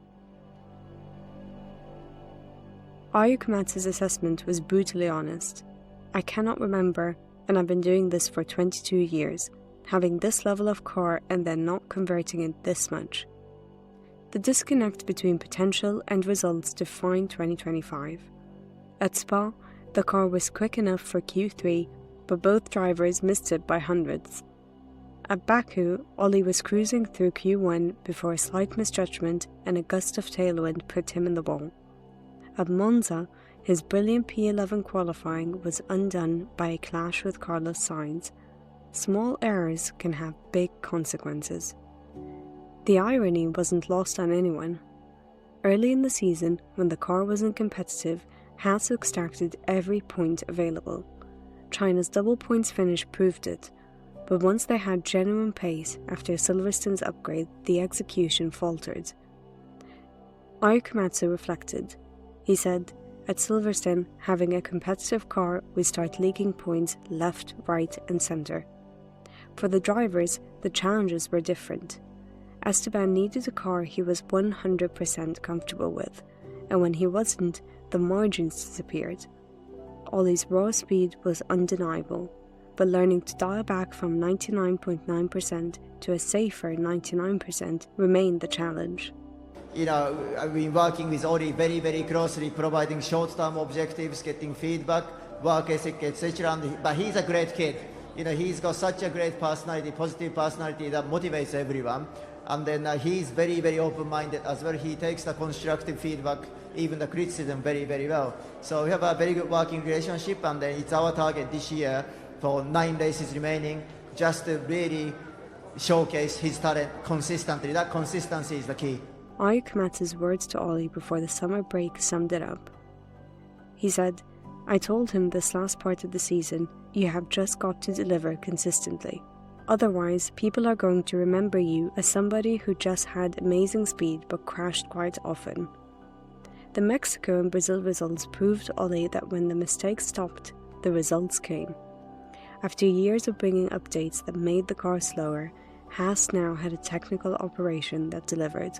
Ayao Komatsu's assessment was brutally honest. I cannot remember, and I've been doing this for 22 years, having this level of car and then not converting it this much. The disconnect between potential and results defined 2025. At Spa, the car was quick enough for Q3, but both drivers missed it by hundredths. At Baku, Ollie was cruising through Q1 before a slight misjudgment and a gust of tailwind put him in the wall. At Monza, his brilliant P11 qualifying was undone by a clash with Carlos Sainz. Small errors can have big consequences. The irony wasn't lost on anyone. Early in the season, when the car wasn't competitive, Haas extracted every point available. China's double points finish proved it, but once they had genuine pace after Silverstone's upgrade, the execution faltered. Ayao Komatsu reflected. He said, "At Silverstone, having a competitive car, we start leaking points left, right and centre. For the drivers, the challenges were different. Esteban needed a car he was 100% comfortable with, and when he wasn't, the margins disappeared. Ollie's raw speed was undeniable, but learning to dial back from 99.9% to a safer 99% remained the challenge." You know, I've been working with Ollie very, very closely, providing short-term objectives, getting feedback, work ethic, etc. But he's a great kid. You know, he's got such a great personality, positive personality that motivates everyone. And then he's very, very open-minded as well. He takes the constructive feedback, even the criticism, very, very well. So we have a very good working relationship, and it's our target this year for 9 races remaining, just to really showcase his talent consistently. That consistency is the key. Ayao Komatsu's words to Ollie before the summer break summed it up. He said, "I told him this last part of the season, you have just got to deliver consistently. Otherwise, people are going to remember you as somebody who just had amazing speed but crashed quite often." The Mexico and Brazil results proved to Ollie that when the mistakes stopped, the results came. After years of bringing updates that made the car slower, Haas now had a technical operation that delivered.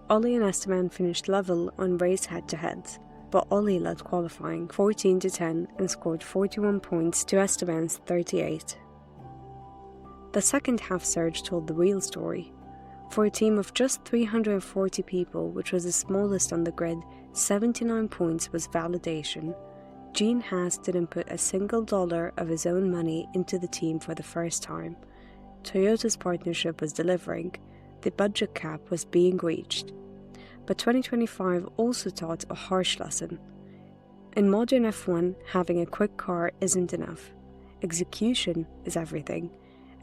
Ollie and Esteban finished level on race head-to-heads, but Ollie led qualifying 14-10 and scored 41 points to Esteban's 38. The second half surge told the real story. For a team of just 340 people, which was the smallest on the grid, 79 points was validation. Gene Haas didn't put a single dollar of his own money into the team for the first time. Toyota's partnership was delivering. The budget cap was being reached. But 2025 also taught a harsh lesson. In modern F1, having a quick car isn't enough. Execution is everything.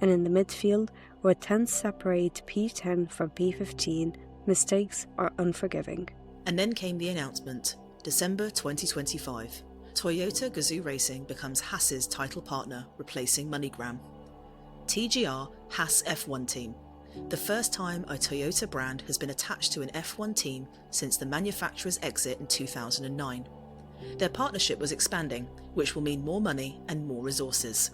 and in the midfield, where tenths separate P10 from P15, mistakes are unforgiving. And then came the announcement, December 2025. Toyota Gazoo Racing becomes Haas's title partner, replacing MoneyGram. TGR Haas F1 Team. The first time a Toyota brand has been attached to an F1 team since the manufacturer's exit in 2009. Their partnership was expanding, which will mean more money and more resources.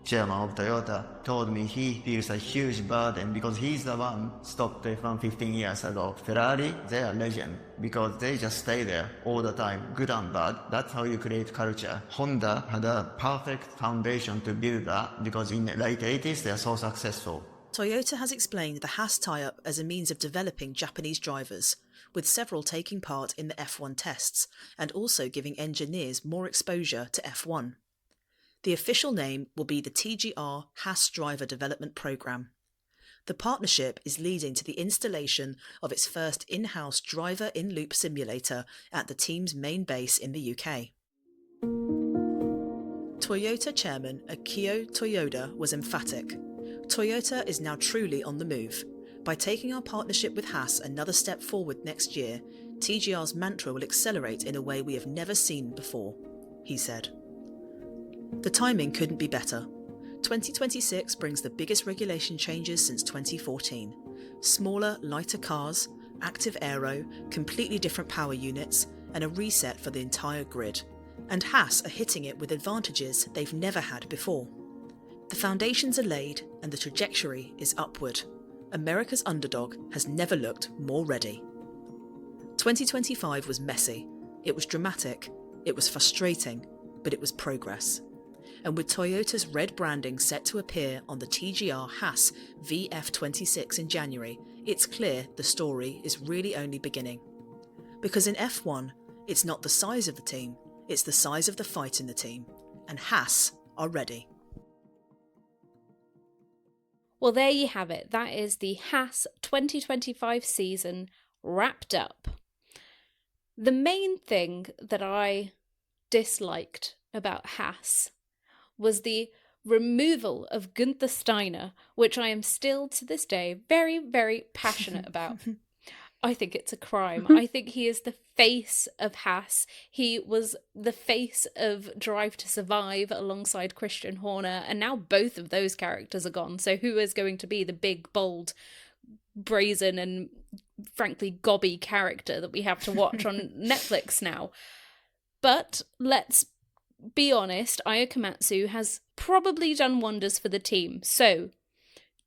Chairman of Toyota told me he feels a huge burden because he's the one stopped F1 15 years ago. Ferrari, they are legend because they just stay there all the time, good and bad. That's how you create culture. Honda had a perfect foundation to build that because in the late 80s they are so successful. Toyota has explained the Haas tie-up as a means of developing Japanese drivers, with several taking part in the F1 tests and also giving engineers more exposure to F1. The official name will be the TGR Haas Driver Development Programme. The partnership is leading to the installation of its first in-house driver in-loop simulator at the team's main base in the UK. Toyota chairman Akio Toyoda was emphatic. Toyota is now truly on the move. By taking our partnership with Haas another step forward next year, TGR's mantra will accelerate in a way we have never seen before, he said. The timing couldn't be better. 2026 brings the biggest regulation changes since 2014. Smaller, lighter cars, active aero, completely different power units, and a reset for the entire grid. And Haas are hitting it with advantages they've never had before. The foundations are laid and the trajectory is upward. America's underdog has never looked more ready. 2025 was messy, it was dramatic, it was frustrating, but it was progress. And with Toyota's red branding set to appear on the TGR Haas VF26 in January, it's clear the story is really only beginning. Because in F1, it's not the size of the team, it's the size of the fight in the team. And Haas are ready. Well, there you have it. That is the Haas 2025 season wrapped up. The main thing that I disliked about Haas was the removal of Guenther Steiner, which I am still to this day very, very passionate about. I think it's a crime. I think he is the face of Haas. He was the face of Drive to Survive alongside Christian Horner, and now both of those characters are gone. So who is going to be the big, bold, brazen and frankly gobby character that we have to watch on Netflix now? But let's be honest, Ayao Komatsu has probably done wonders for the team. So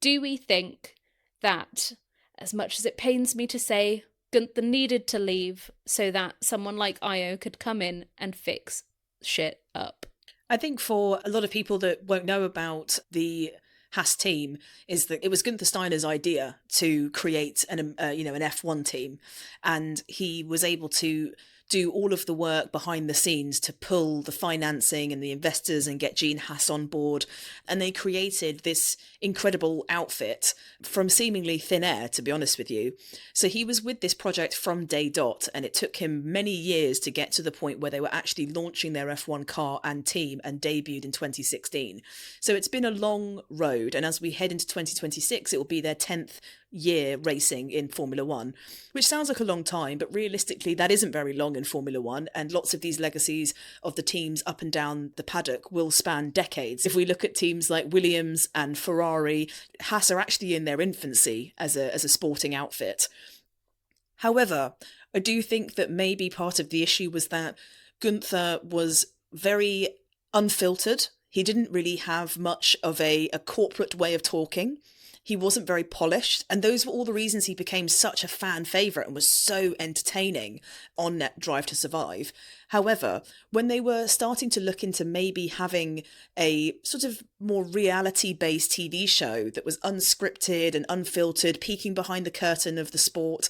do we think that, as much as it pains me to say, Guenther needed to leave so that someone like Ayao could come in and fix shit up? I think for a lot of people that won't know about the Haas team is that it was Guenther Steiner's idea to create an F1 team, and he was able to do all of the work behind the scenes to pull the financing and the investors and get Gene Haas on board. And they created this incredible outfit from seemingly thin air, to be honest with you. So he was with this project from day dot, and it took him many years to get to the point where they were actually launching their F1 car and team and debuted in 2016. So it's been a long road. And as we head into 2026, it will be their 10th year racing in Formula One, which sounds like a long time, but realistically that isn't very long in Formula One, and lots of these legacies of the teams up and down the paddock will span decades. If we look at teams like Williams and Ferrari, Haas are actually in their infancy as a sporting outfit. However, I do think that maybe part of the issue was that Guenther was very unfiltered. He didn't really have much of a corporate way of talking. He wasn't very polished, and those were all the reasons he became such a fan favourite and was so entertaining on Drive to Survive. However, when they were starting to look into maybe having a sort of more reality-based TV show that was unscripted and unfiltered, peeking behind the curtain of the sport,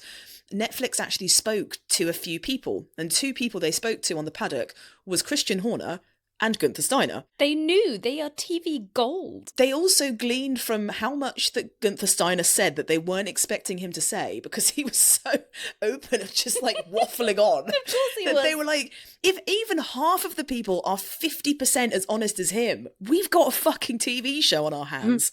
Netflix actually spoke to a few people, and two people they spoke to on the paddock was Christian Horner and Guenther Steiner. They knew. They are TV gold. They also gleaned from how much that Guenther Steiner said that they weren't expecting him to say, because he was so open and just like waffling on. Of course he that was. They were like, if even half of the people are 50% as honest as him, we've got a fucking TV show on our hands.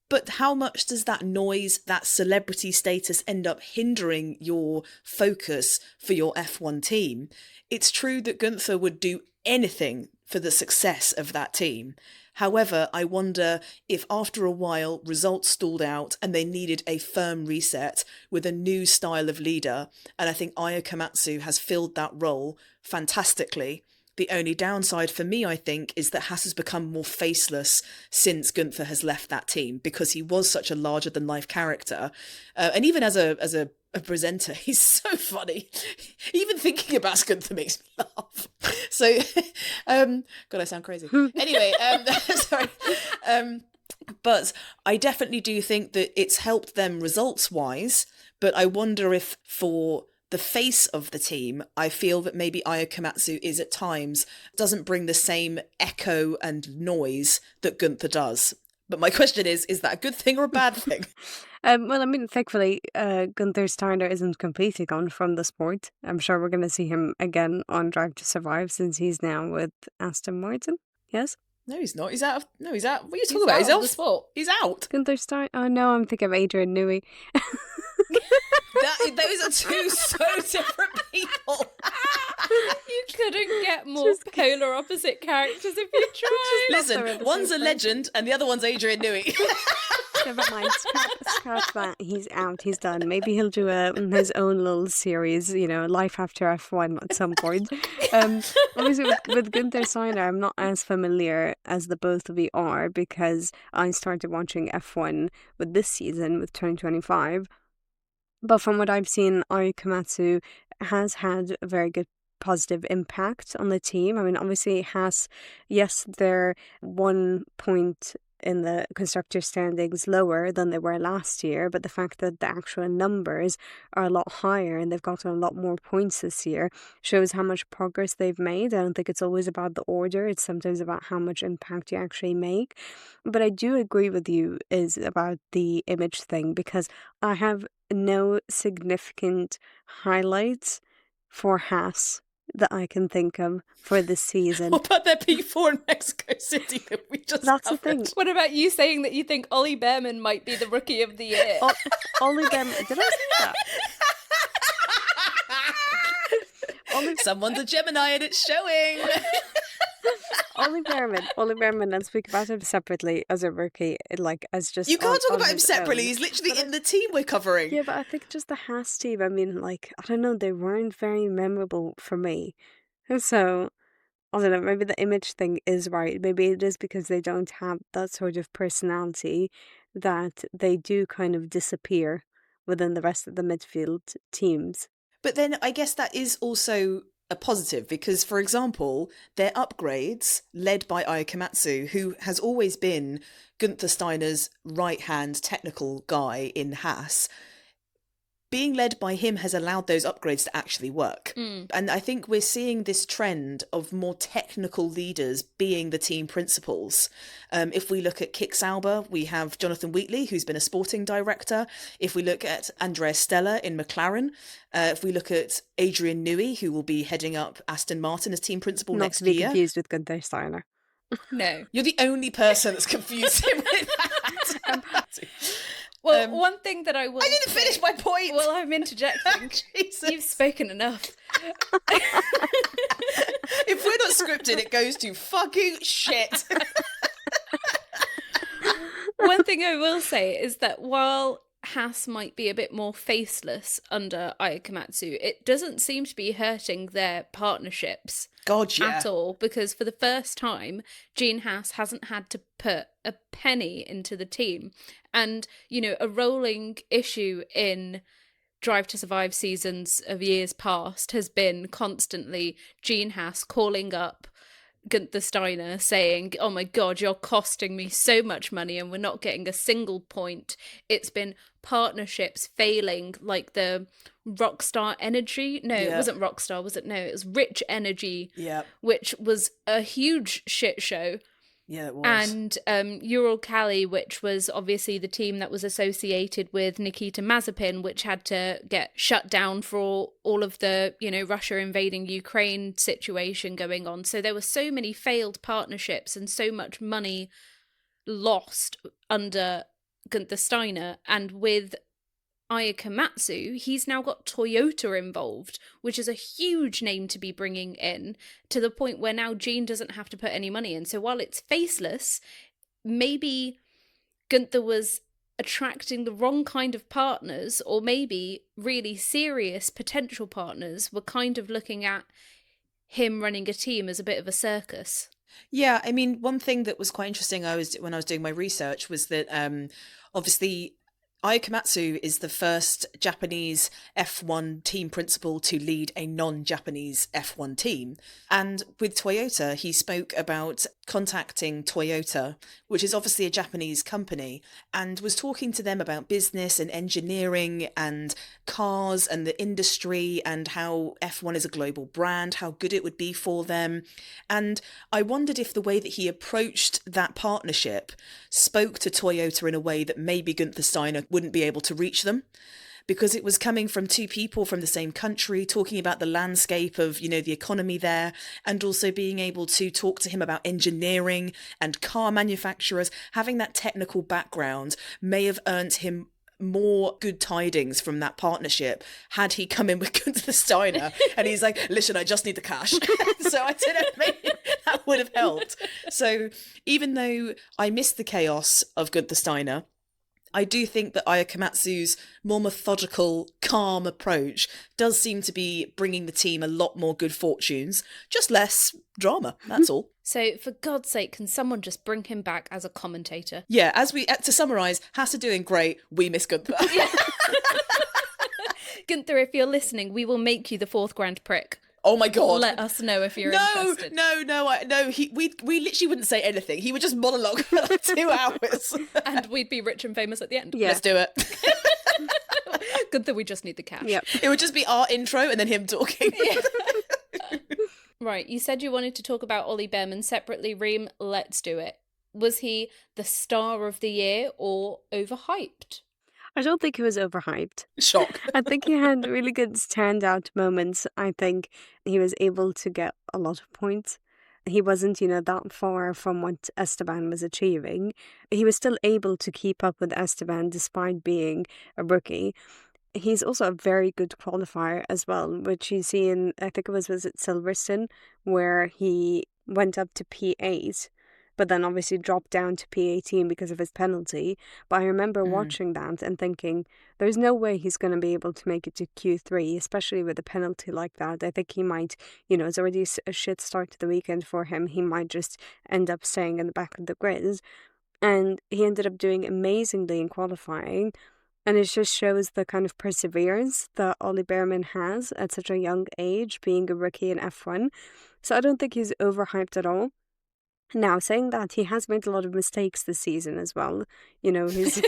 But how much does that noise, that celebrity status end up hindering your focus for your F1 team? It's true that Guenther would do anything for the success of that team. However, I wonder if after a while results stalled out and they needed a firm reset with a new style of leader, and I think Ayao Komatsu has filled that role fantastically. The only downside for me, I think, is that Haas has become more faceless since Guenther has left that team, because he was such a larger-than-life character. And even as a presenter, he's so funny. Even thinking about Guenther makes me laugh. So, God, I sound crazy. Anyway, sorry. But I definitely do think that it's helped them results-wise, but I wonder if for the face of the team, I feel that maybe Ayao Komatsu is at times doesn't bring the same echo and noise that Guenther does. But my question is that a good thing or a bad thing? Well, I mean, thankfully, Guenther Steiner isn't completely gone from the sport. I'm sure we're going to see him again on Drive to Survive, since he's now with Aston Martin. Yes? No, he's not. He's out. What are you talking He's about? out He's of out. the sport. He's out. Guenther Steiner? Oh, no, I'm thinking of Adrian Newey. Those are two so different people. You couldn't get more polar opposite characters if you tried. Listen, one's a legend and the other one's Adrian Newey. Never mind, scrap that. He's out, he's done. Maybe he'll do his own little series, Life After F1 at some point. Obviously, with Guenther Steiner, I'm not as familiar as the both of you are, because I started watching F1 with this season, with 2025. But from what I've seen, Ayao Komatsu has had a very good positive impact on the team. I mean, obviously, Haas, yes, they're 1 point in the constructor standings lower than they were last year, but the fact that the actual numbers are a lot higher and they've gotten a lot more points this year shows how much progress they've made. I don't think it's always about the order, it's sometimes about how much impact you actually make. But I do agree with you is about the image thing, because I have no significant highlights for Haas that I can think of for this season. What about their P4 in Mexico City that we just That's covered? the thing. What about you saying that you think Ollie Behrman might be the rookie of the year? Ollie Behrman, did I say that? Someone's a Gemini and it's showing. Ollie Behrman, and speak about him separately as a rookie, as just... You can't talk about him his separately, own. he's literally in the team we're covering. Yeah, but I think just the Haas team, I mean, I don't know, they weren't very memorable for me. So, I don't know, maybe the image thing is right. Maybe it is because they don't have that sort of personality that they do kind of disappear within the rest of the midfield teams. But then I guess that is also a positive, because, for example, their upgrades, led by Ayao Komatsu, who has always been Guenther Steiner's right-hand technical guy in Haas, being led by him has allowed those upgrades to actually work. And I think we're seeing this trend of more technical leaders being the team principals. If we look at Kick Sauber, we have Jonathan Wheatley, who's been a sporting director. If we look at Andreas Stella in McLaren, if we look at Adrian Newey, who will be heading up Aston Martin as team principal next year. Not to be confused with Guenther Steiner. No. You're the only person that's confused him with that. Well, one thing that I will... I didn't finish my point! Well, I'm interjecting. You've spoken enough. If we're not scripted, it goes to fucking shit. One thing I will say is that while Haas might be a bit more faceless under Ayao Komatsu, it doesn't seem to be hurting their partnerships at all, because for the first time, Gene Haas hasn't had to put a penny into the team. And, a rolling issue in Drive to Survive seasons of years past has been constantly Gene Haas calling up Guenther Steiner saying, oh my God, you're costing me so much money and we're not getting a single point. It's been partnerships failing, like the Rockstar Energy. No, it wasn't Rockstar, was it? No, it was Rich Energy, which was a huge shit show. Yeah, it was. And Ural Kali, which was obviously the team that was associated with Nikita Mazepin, which had to get shut down for all of the, Russia invading Ukraine situation going on. So there were so many failed partnerships and so much money lost under Guenther Steiner, and with Ayao Komatsu, he's now got Toyota involved, which is a huge name to be bringing in, to the point where now Gene doesn't have to put any money in. So while it's faceless, maybe Guenther was attracting the wrong kind of partners, or maybe really serious potential partners were kind of looking at him running a team as a bit of a circus. Yeah, I mean, one thing that was quite interesting when I was doing my research was that obviously Ayao Komatsu is the first Japanese F1 team principal to lead a non-Japanese F1 team. And with Toyota, he spoke about contacting Toyota, which is obviously a Japanese company, and was talking to them about business and engineering and cars and the industry and how F1 is a global brand, how good it would be for them. And I wondered if the way that he approached that partnership spoke to Toyota in a way that maybe Guenther Steiner wouldn't be able to reach them, because it was coming from two people from the same country, talking about the landscape of, the economy there, and also being able to talk to him about engineering and car manufacturers. Having that technical background may have earned him more good tidings from that partnership had he come in with Guenther Steiner and he's like, listen, I just need the cash. So I don't know, maybe that would have helped. So even though I missed the chaos of Guenther Steiner, I do think that Ayao Komatsu's more methodical, calm approach does seem to be bringing the team a lot more good fortunes, just less drama, that's all. So, for God's sake, can someone just bring him back as a commentator? Yeah, to summarise, Haas are doing great, we miss Guenther. Guenther, if you're listening, we will make you the 4th Grand Prix. Oh my God. Let us know if you're interested. We literally wouldn't say anything. He would just monologue for like 2 hours. And we'd be rich and famous at the end. Yeah. Let's do it. Guenther, we just need the cash. Yep. It would just be our intro and then him talking. Right, you said you wanted to talk about Ollie Behrman separately. Reem, let's do it. Was he the star of the year or overhyped? I don't think he was overhyped. Shock. I think he had really good standout moments. I think he was able to get a lot of points. He wasn't, that far from what Esteban was achieving. He was still able to keep up with Esteban despite being a rookie. He's also a very good qualifier as well, which you see in, I think was it Silverstone, where he went up to P8. But then obviously dropped down to P18 because of his penalty. But I remember watching that and thinking, there's no way he's going to be able to make it to Q3, especially with a penalty like that. I think he might, it's already a shit start to the weekend for him. He might just end up staying in the back of the grid. And he ended up doing amazingly in qualifying. And it just shows the kind of perseverance that Ollie Behrman has at such a young age, being a rookie in F1. So I don't think he's overhyped at all. Now, saying that, he has made a lot of mistakes this season as well. He's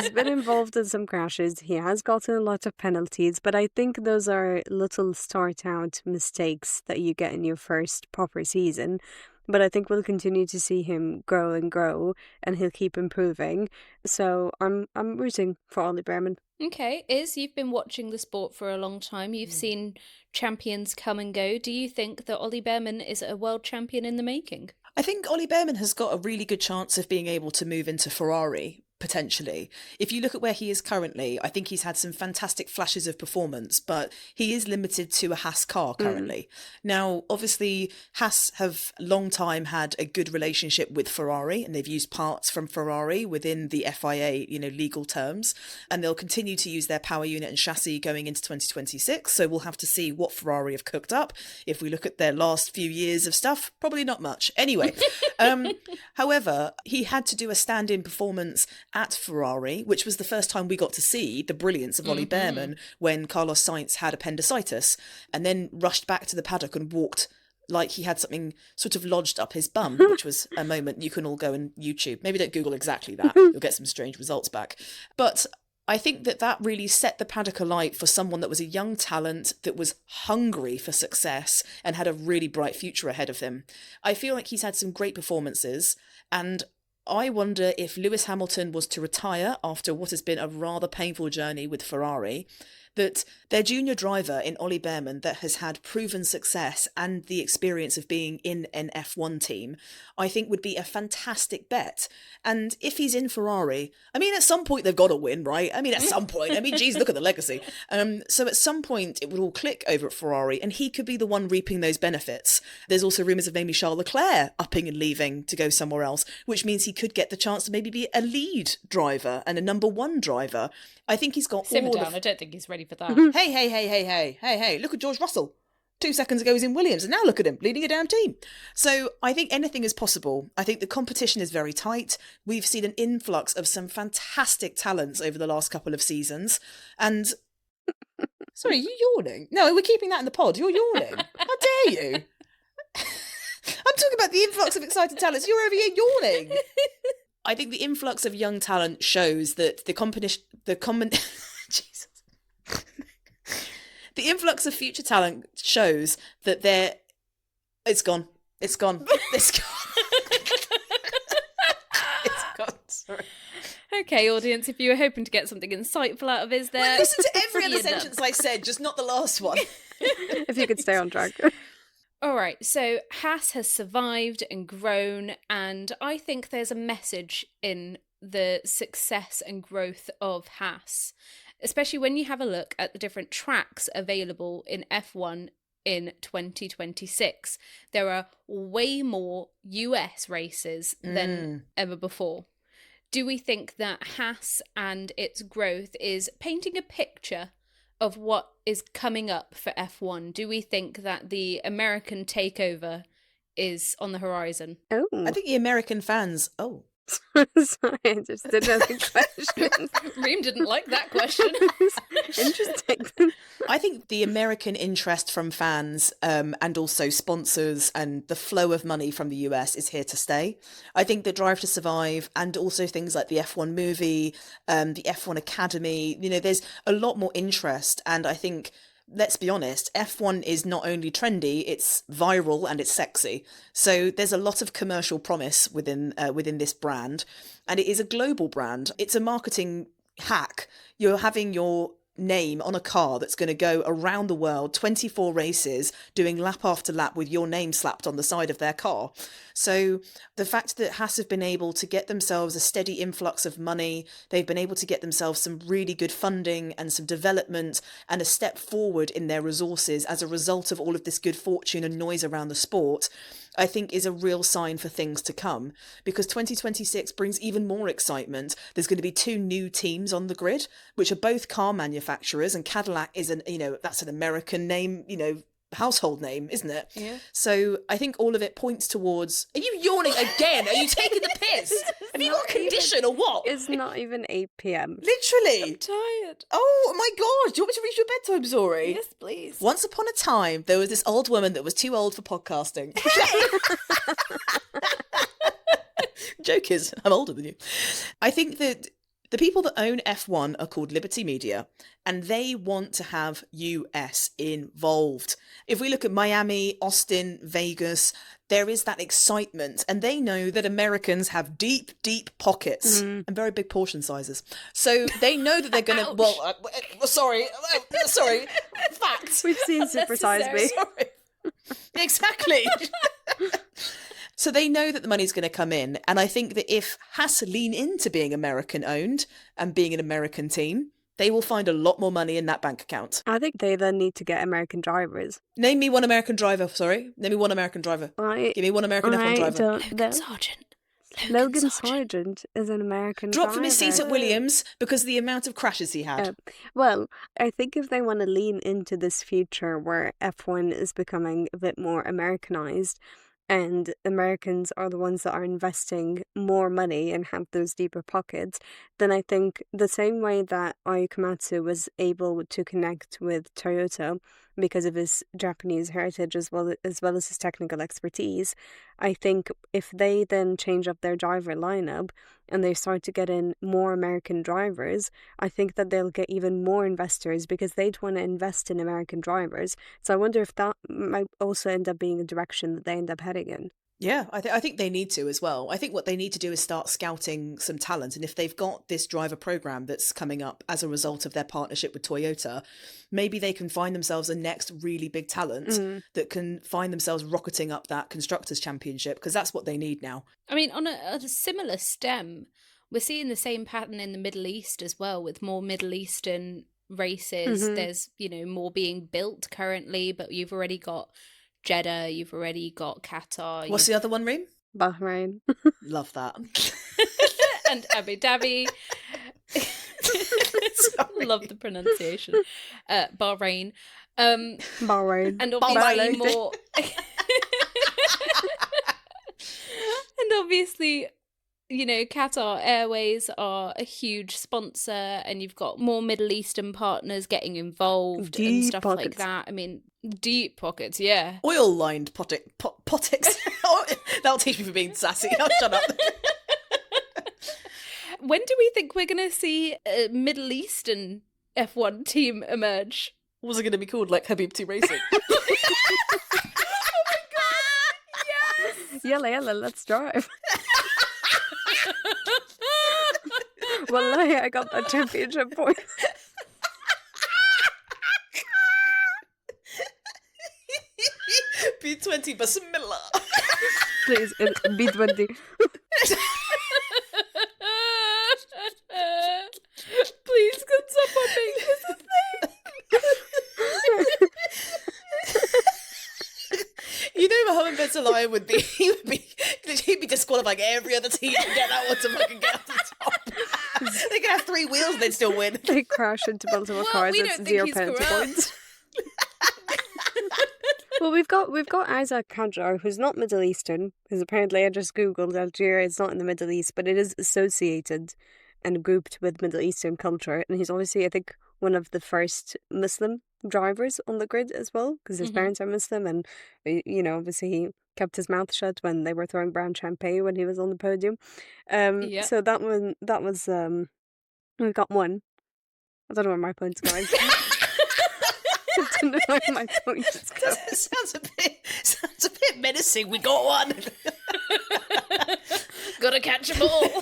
been involved in some crashes. He has gotten a lot of penalties, but I think those are little start-out mistakes that you get in your first proper season. But I think we'll continue to see him grow and grow, and he'll keep improving. So I'm rooting for Ollie Behrman. Okay, you've been watching the sport for a long time. You've seen champions come and go. Do you think that Ollie Behrman is a world champion in the making? I think Ollie Behrman has got a really good chance of being able to move into Ferrari, potentially. If you look at where he is currently, I think he's had some fantastic flashes of performance, but he is limited to a Haas car currently. Now, obviously, Haas have long time had a good relationship with Ferrari, and they've used parts from Ferrari within the FIA, legal terms, and they'll continue to use their power unit and chassis going into 2026. So we'll have to see what Ferrari have cooked up. If we look at their last few years of stuff, probably not much. Anyway, however, he had to do a stand-in performance at Ferrari, which was the first time we got to see the brilliance of Ollie Behrman when Carlos Sainz had appendicitis, and then rushed back to the paddock and walked like he had something sort of lodged up his bum, which was a moment you can all go and YouTube. Maybe don't Google exactly that. You'll get some strange results back. But I think that really set the paddock alight for someone that was a young talent that was hungry for success and had a really bright future ahead of him. I feel like he's had some great performances, and I wonder if Lewis Hamilton was to retire after what has been a rather painful journey with Ferrari, that their junior driver in Ollie Behrman that has had proven success and the experience of being in an F1 team, I think would be a fantastic bet. And if he's in Ferrari, I mean, at some point they've got to win, right? I mean, at some point, I mean, geez, look at the legacy. So at some point it would all click over at Ferrari and he could be the one reaping those benefits. There's also rumours of maybe Charles Leclerc upping and leaving to go somewhere else, which means he could get the chance to maybe be a lead driver and a number one driver. I think he's got Simmer all down, of... I don't think he's ready for that. Hey, look at George Russell. 2 seconds ago he was in Williams, and now look at him, leading a damn team. So I think anything is possible. I think the competition is very tight. We've seen an influx of some fantastic talents over the last couple of seasons. And... Sorry, you yawning? No, we're keeping that in the pod. You're yawning. How dare you? I'm talking about the influx of excited talents. You're over here yawning. I think the influx of young talent shows that Jesus. The influx of future talent shows that it's gone. It's gone. It's gone. Sorry. Okay, audience, if you were hoping to get something insightful out of us there... Well, listen to every other sentence I said, just not the last one. If you could stay on track. All right, so Haas has survived and grown, and I think there's a message in the success and growth of Haas, especially when you have a look at the different tracks available in F1 in 2026. There are way more US races than ever before. Do we think that Haas and its growth is painting a picture of what is coming up for F1? Do we think that the American takeover is on the horizon? Oh. I think the American fans... Oh. Sorry, I just didn't ask a question. Reem didn't like that question. Interesting. I think the American interest from fans and also sponsors and the flow of money from the US is here to stay. I think the Drive to Survive and also things like the F1 movie, the F1 Academy, there's a lot more interest. And I think, let's be honest, F1 is not only trendy, it's viral and it's sexy. So there's a lot of commercial promise within this brand. And it is a global brand. It's a marketing hack. You're having your name on a car that's going to go around the world, 24 races, doing lap after lap with your name slapped on the side of their car. So the fact that Haas have been able to get themselves a steady influx of money, they've been able to get themselves some really good funding and some development and a step forward in their resources as a result of all of this good fortune and noise around the sport, I think is a real sign for things to come, because 2026 brings even more excitement. There's going to be 2 new teams on the grid, which are both car manufacturers, and Cadillac is that's an American name, household name, isn't it? Yeah. So I think all of it points towards... Are you yawning again? Are you taking the piss? Have you got a condition or what? It's not even 8 p.m. Literally. I'm tired. Oh my God. Do you want me to read your bedtime story? Yes, please. Once upon a time, there was this old woman that was too old for podcasting. Joke is, I'm older than you. I think that the people that own F1 are called Liberty Media, and they want to have US involved. If we look at Miami, Austin, Vegas, there is that excitement, and they know that Americans have deep, deep pockets and very big portion sizes. So they know that they're going to... sorry, facts. We've seen Super Size Me. Sorry. Exactly. So they know that the money's going to come in. And I think that if Haas lean into being American owned and being an American team, they will find a lot more money in that bank account. I think they then need to get American drivers. Name me one American driver, sorry. Name me one American driver. Give me one American F1 driver. Logan Sargent. Logan Sargent is an American Drop driver. from his seat at Williams because of the amount of crashes he had. Well, I think if they want to lean into this future where F1 is becoming a bit more Americanized, and Americans are the ones that are investing more money and have those deeper pockets, then I think the same way that Ayao Komatsu was able to connect with Toyota because of his Japanese heritage as well as his technical expertise, I think if they then change up their driver lineup and they start to get in more American drivers, I think that they'll get even more investors because they'd want to invest in American drivers. So I wonder if that might also end up being a direction that they end up heading in. Yeah, I think they need to as well. I think what they need to do is start scouting some talent. And if they've got this driver program that's coming up as a result of their partnership with Toyota, maybe they can find themselves a next really big talent that can find themselves rocketing up that Constructors Championship, because that's what they need now. I mean, on a similar stem, we're seeing the same pattern in the Middle East as well, with more Middle Eastern races. There's, more being built currently, but you've already got Jeddah, you've already got Qatar. What's the other one, Reem? Bahrain. Love that. And Abu Dhabi. Love the pronunciation. Bahrain. Bahrain. And obviously more... And obviously, Qatar Airways are a huge sponsor, and you've got more Middle Eastern partners getting involved and stuff like that. I mean, deep pockets, yeah. Oil-lined potics. That'll teach me for being sassy. I'll shut up. When do we think we're going to see a Middle Eastern F1 team emerge? Was it going to be called like Habibti Racing? Yalla, let's drive. Wallahi, I got that championship point. B20 Bismillah. Please, B20. Please, can someone make this a thing? Mohammed Ben Salah would be, he'd be disqualifying every other team to get that one to fucking get up to the top. They could have 3 wheels and they'd still win. They crash into multiple cars. It's 0 penalty points. Well, we've got Ayao Komatsu, who's not Middle Eastern, because apparently I just googled Algeria. It's not in the Middle East, but it is associated and grouped with Middle Eastern culture, and he's obviously, I think, one of the first Muslim drivers on the grid as well, because his parents are Muslim, and obviously he kept his mouth shut when they were throwing brown champagne when he was on the podium. So that was we got one. I don't know where my point's going. I don't know where my point is going. Sounds a bit menacing. We got one. Gotta catch them all.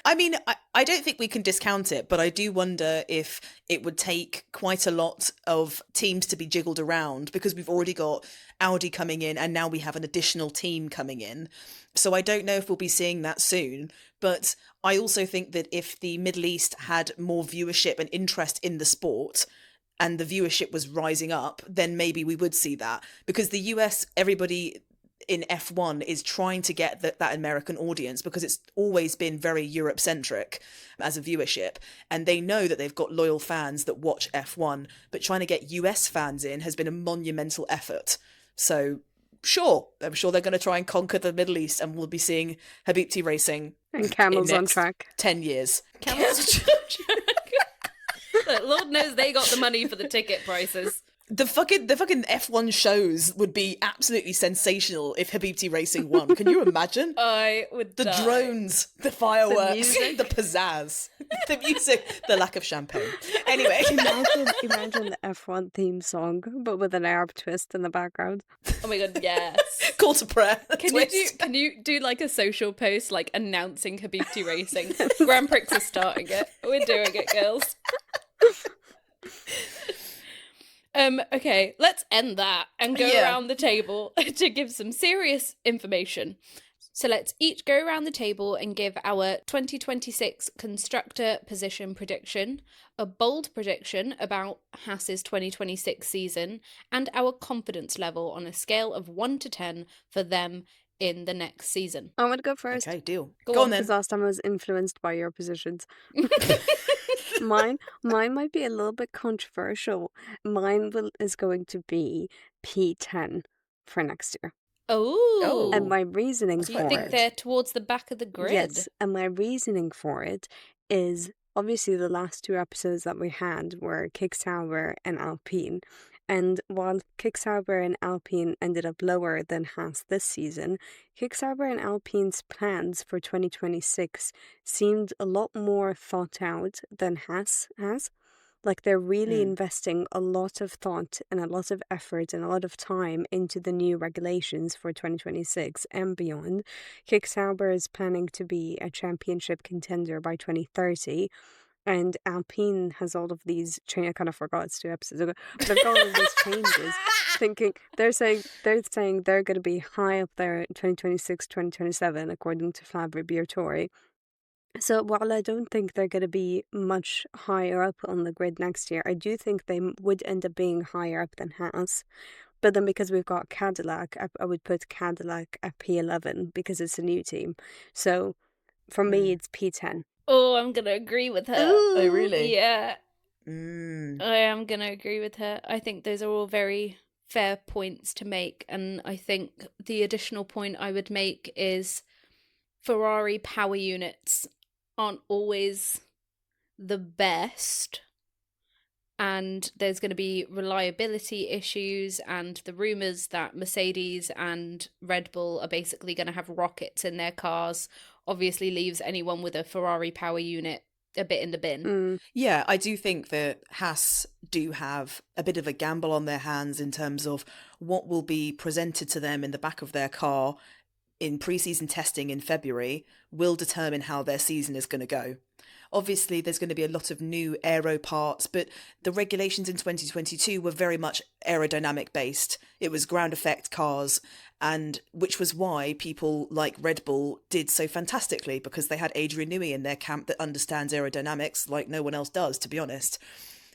I mean, I don't think we can discount it, but I do wonder if it would take quite a lot of teams to be jiggled around, because we've already got Audi coming in and now we have an additional team coming in. So I don't know if we'll be seeing that soon. But I also think that if the Middle East had more viewership and interest in the sport, and the viewership was rising up, then maybe we would see that. Because the US, everybody in F1 is trying to get that American audience, because it's always been very Europe-centric as a viewership. And they know that they've got loyal fans that watch F1, but trying to get US fans in has been a monumental effort. So sure, I'm sure they're going to try and conquer the Middle East, and we'll be seeing Habibti Racing and camels on track. 10 years. Camels on track. Lord knows they got the money for the ticket prices. The fucking F1 shows would be absolutely sensational if Habibti Racing won. Can you imagine? I would The die. drones, the fireworks, the pizzazz, the music, the lack of champagne. Anyway. Imagine the F1 theme song, but with an Arab twist in the background. Oh my god, yes. Call to prayer. Can you do like a social post like announcing Habibti Racing? Grand Prix are starting it. We're doing it, girls. Okay, let's end that and go around the table to give some serious information. So let's each go around the table and give our 2026 constructor position prediction, a bold prediction about Haas's 2026 season, and our confidence level on a scale of 1 to 10 for them in the next season. I'm going to go first. Okay, deal. Go on then. Because last time I was influenced by your positions. Mine might be a little bit controversial. Mine is going to be P10 for next year. Oh. And my reasoning for it... You think they're towards the back of the grid? Yes, and my reasoning for it is obviously the last 2 episodes that we had were Kicksauber and Alpine. And while Kicksauber and Alpine ended up lower than Haas this season, Kicksauber and Alpine's plans for 2026 seemed a lot more thought out than Haas has. Like, they're really investing a lot of thought and a lot of effort and a lot of time into the new regulations for 2026 and beyond. Kick Sauber is planning to be a championship contender by 2030. And Alpine has all of these I kind of forgot it's 2 episodes ago, but they've got all of these changes. They're saying they're going to be high up there in 2026, 2027, according to Flavio Briatore. So while I don't think they're going to be much higher up on the grid next year, I do think they would end up being higher up than Haas. But then because we've got Cadillac, I would put Cadillac at P11 because it's a new team. So for me, it's P10. Oh, I'm going to agree with her. Ooh. Oh, really? Yeah. I am going to agree with her. I think those are all very fair points to make. And I think the additional point I would make is Ferrari power units aren't always the best. And there's going to be reliability issues, and the rumours that Mercedes and Red Bull are basically going to have rockets in their cars obviously leaves anyone with a Ferrari power unit a bit in the bin. Yeah, I do think that Haas do have a bit of a gamble on their hands in terms of what will be presented to them in the back of their car in pre-season testing in February will determine how their season is going to go. Obviously, there's going to be a lot of new aero parts, but the regulations in 2022 were very much aerodynamic based. It was ground effect cars, and which was why people like Red Bull did so fantastically, because they had Adrian Newey in their camp that understands aerodynamics like no one else does, to be honest.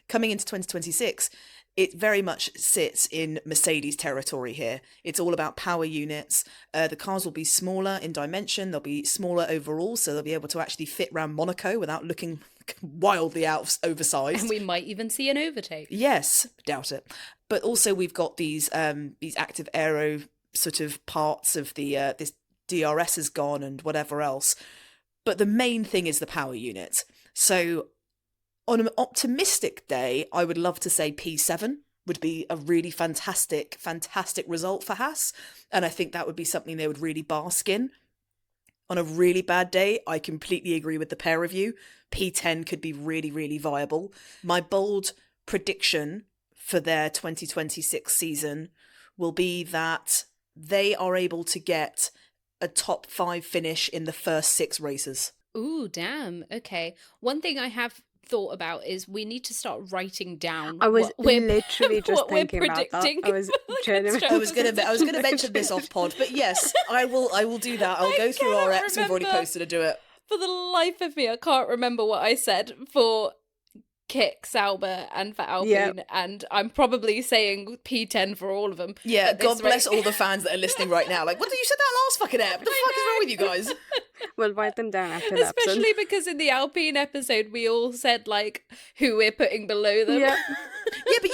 Coming into 2026, it very much sits in Mercedes territory here. It's all about power units. The cars will be smaller in dimension. They'll be smaller overall, so they'll be able to actually fit around Monaco without looking wildly oversized. And we might even see an overtake. Yes, doubt it. But also we've got these active aero sort of parts of the this DRS has gone and whatever else. But the main thing is the power unit. So on an optimistic day, I would love to say P7 would be a really fantastic result for Haas. And I think that would be something they would really bask in. On a really bad day, I completely agree with the pair of you. P10 could be really, really viable. My bold prediction for their 2026 season will be that they are able to get a top 5 finish in the first 6 races. Ooh, damn. Okay. One thing I have thought about is we need to start writing down. I was literally just what thinking we're about that. predicting. I was going to mention this off pod, but yes, I will do that. I'll go through our eps we've already posted and do it. For the life of me, I can't remember what I said for Kick Sauber and for Alpine, and I'm probably saying P10 for all of them. Yeah, God bless all the fans that are listening right now. Like, what did you said that last fucking ep? What the fuck is wrong with you guys? We'll write them down after that. Especially because in the Alpine episode, we all said like who we're putting below them. Yeah, yeah, but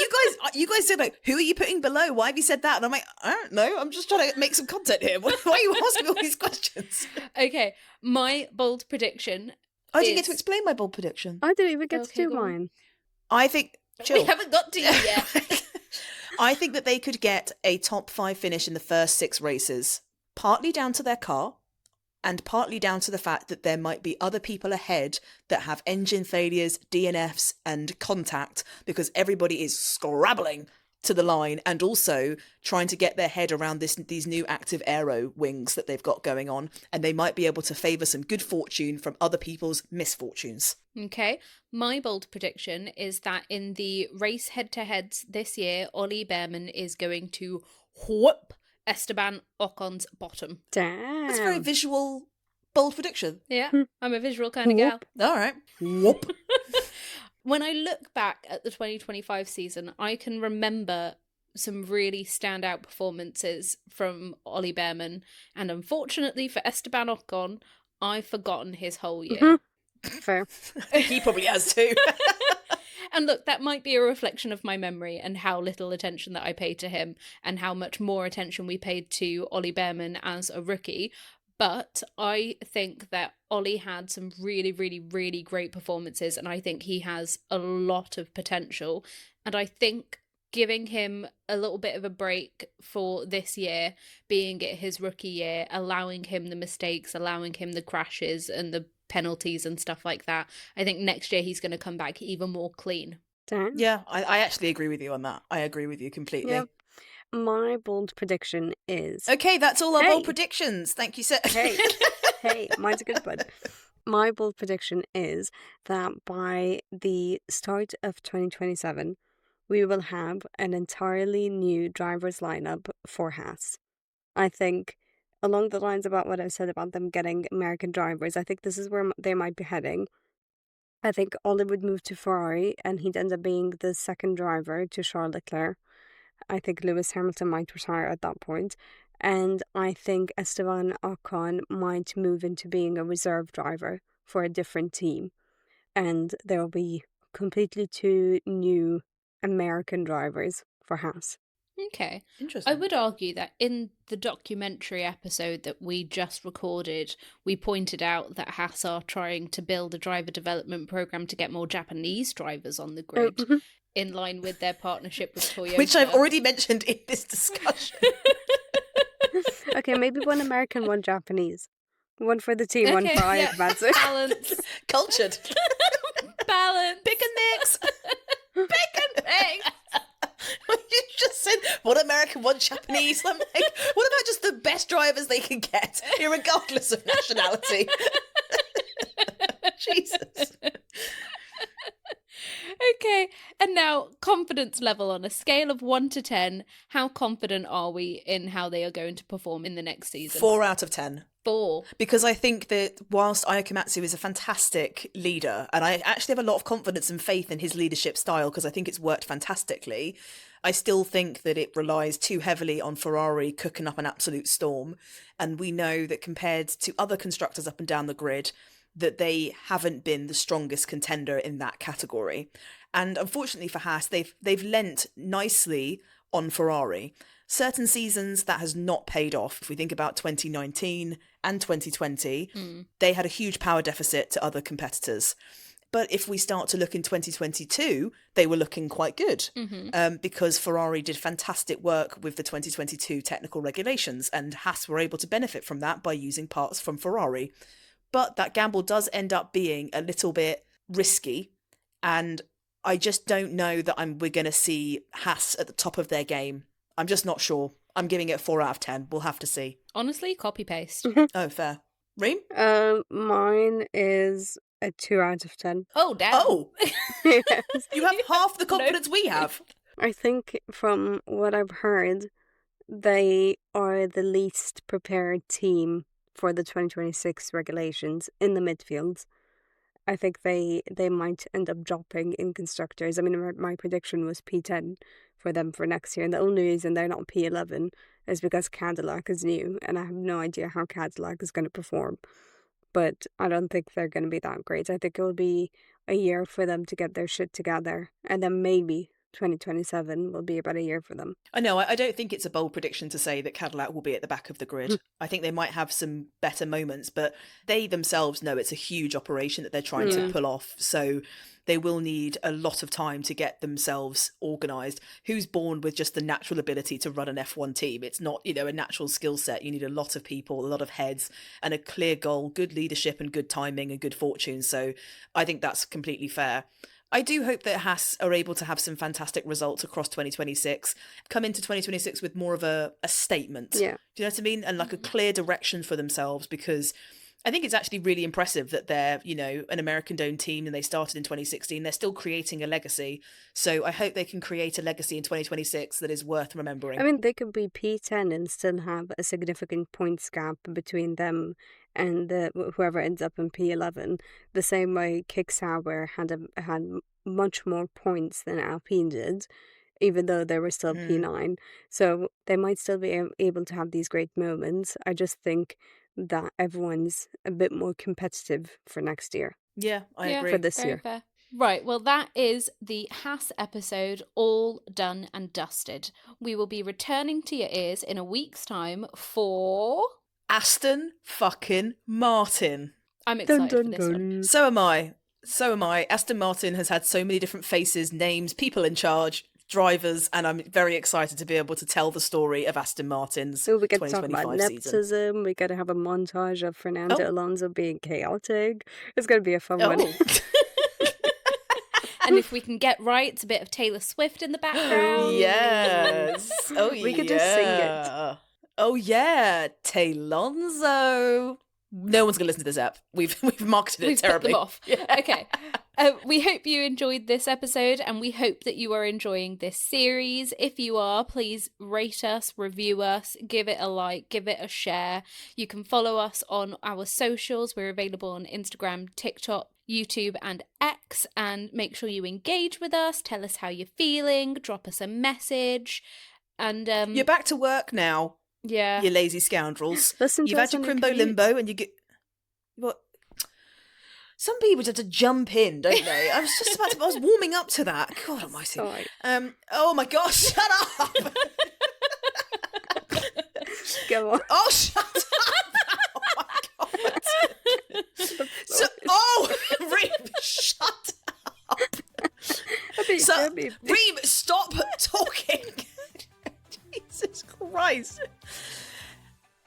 you guys said like, who are you putting below? Why have you said that? And I'm like, I don't know. I'm just trying to make some content here. Why are you asking all these questions? Okay, my bold prediction. I didn't get to explain my bold prediction. I didn't even get to do mine. I think we haven't got to you yet. I think that they could get a top 5 finish in the first 6 races, partly down to their car, and partly down to the fact that there might be other people ahead that have engine failures, DNFs, and contact, because everybody is scrabbling to the line and also trying to get their head around these new active aero wings that they've got going on, and they might be able to favour some good fortune from other people's misfortunes. Okay, my bold prediction is that in the race head-to-heads this year, Ollie Behrman is going to whoop Esteban Ocon's bottom. Damn. That's a very visual, bold prediction. Yeah, I'm a visual kind of gal. All right. Whoop. When I look back at the 2025 season, I can remember some really standout performances from Ollie Behrman, and unfortunately for Esteban Ocon, I've forgotten his whole year. Mm-hmm. Fair. He probably has too. And look, that might be a reflection of my memory and how little attention that I paid to him and how much more attention we paid to Ollie Behrman as a rookie. But I think that Ollie had some really, really, really great performances, and I think he has a lot of potential. And I think giving him a little bit of a break for this year, being it his rookie year, allowing him the mistakes, allowing him the crashes and the penalties and stuff like that, I think next year he's going to come back even more clean. Dan? Yeah, I actually agree with you on that. I agree with you completely. Yep. My bold prediction is... Okay, that's all our bold predictions. Thank you, sir. Hey, mine's a good one. My bold prediction is that by the start of 2027, we will have an entirely new drivers lineup for Haas. I think along the lines about what I said about them getting American drivers, I think this is where they might be heading. I think Ollie would move to Ferrari and he'd end up being the second driver to Charles Leclerc. I think Lewis Hamilton might retire at that point. And I think Esteban Ocon might move into being a reserve driver for a different team. And there will be completely 2 new American drivers for Haas. Okay. Interesting. I would argue that in the documentary episode that we just recorded, we pointed out that Haas are trying to build a driver development program to get more Japanese drivers on the grid, in line with their partnership with Toyota. Which I've already mentioned in this discussion. Okay, maybe 1 American, 1 Japanese. 1 for the team, 1 for Ayao Komatsu. Balance. Cultured. Balance. Pick and mix. Pick and mix. You just said 1 American, 1 Japanese. I'm like, what about just the best drivers they can get, regardless of nationality? Jesus. Okay, and now confidence level on a scale of 1 to 10. How confident are we in how they are going to perform in the next season? 4 out of 10. 4. Because I think that whilst Ayao Komatsu is a fantastic leader, and I actually have a lot of confidence and faith in his leadership style because I think it's worked fantastically, I still think that it relies too heavily on Ferrari cooking up an absolute storm. And we know that compared to other constructors up and down the grid, that they haven't been the strongest contender in that category. And unfortunately for Haas, they've lent nicely on Ferrari. Certain seasons that has not paid off. If we think about 2019 and 2020, they had a huge power deficit to other competitors. But if we start to look in 2022, they were looking quite good because Ferrari did fantastic work with the 2022 technical regulations, and Haas were able to benefit from that by using parts from Ferrari. But that gamble does end up being a little bit risky, and I just don't know that we're going to see Haas at the top of their game. I'm just not sure. I'm giving it 4 out of 10. We'll have to see. Honestly, copy-paste. Oh, fair. Reem? Mine is a 2 out of 10. Oh, damn. Oh! Yes. You have half the confidence we have. I think from what I've heard, they are the least prepared team for the 2026 regulations in the midfield. I think they might end up dropping in constructors. I mean, my prediction was P10 for them for next year, and the only reason they're not P11 is because Cadillac is new, and I have no idea how Cadillac is going to perform. But I don't think they're going to be that great. I think it will be a year for them to get their shit together, and then maybe 2027 will be a better year for them. I know, I don't think it's a bold prediction to say that Cadillac will be at the back of the grid. I think they might have some better moments, but they themselves know it's a huge operation that they're trying to pull off. So they will need a lot of time to get themselves organised. Who's born with just the natural ability to run an F1 team? It's not, a natural skill set. You need a lot of people, a lot of heads, and a clear goal, good leadership and good timing and good fortune. So I think that's completely fair. I do hope that Haas are able to have some fantastic results across 2026, come into 2026 with more of a statement. Yeah. Do you know what I mean? And like a clear direction for themselves, because I think it's actually really impressive that they're, an American-owned team and they started in 2016. They're still creating a legacy. So I hope they can create a legacy in 2026 that is worth remembering. I mean, they could be P10 and still have a significant points gap between them and whoever ends up in P11. The same way Kick Sauber had much more points than Alpine did, even though they were still P9. So they might still be able to have these great moments. I just think that everyone's a bit more competitive for next year. Yeah, I agree. For this very year. Fair. Right, well, that is the Haas episode all done and dusted. We will be returning to your ears in a week's time for... Aston fucking Martin. I'm excited for this one. So am I. Aston Martin has had so many different faces, names, people in charge, drivers, and I'm very excited to be able to tell the story of Aston Martin's So we get to talk about 2025 season. nepotism. We got to have a montage of Fernando Alonso being chaotic. It's going to be a fun one. And if we can get right, it's a bit of Taylor Swift in the background. Yes. Oh, We could just sing it. Oh, yeah. Taylonzo. No one's going to listen to this app. We've marketed it terribly. Put them off. Okay. We hope you enjoyed this episode, and we hope that you are enjoying this series. If you are, please rate us, review us, give it a like, give it a share. You can follow us on our socials. We're available on Instagram, TikTok, YouTube and X, and make sure you engage with us. Tell us how you're feeling. Drop us a message. And you're back to work now. Yeah. You lazy scoundrels. Listen to You've us had your on your crimbo commute. limbo and you get... What? Some people just have to jump in, don't they? I was just about to... I was warming up to that. God almighty. Sorry. Oh my gosh, shut up! Go on. Oh, shut up! Oh my God. Reem, shut up! Reem, stop talking! Jesus Christ.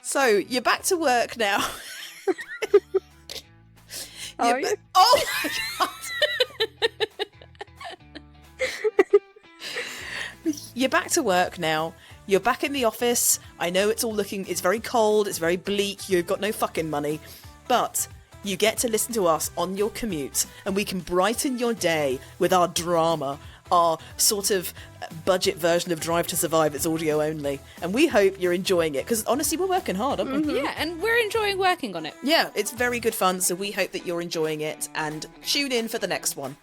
So, you're back to work now. Are you? Oh my God. You're back to work now. You're back in the office. I know it's very cold, it's very bleak, you've got no fucking money. But you get to listen to us on your commute, and we can brighten your day with our drama, our sort of budget version of Drive to Survive. It's audio only, and we hope you're enjoying it, because honestly we're working hard, aren't we? Yeah, and we're enjoying working on it. Yeah, it's very good fun, so we hope that you're enjoying it, and tune in for the next one.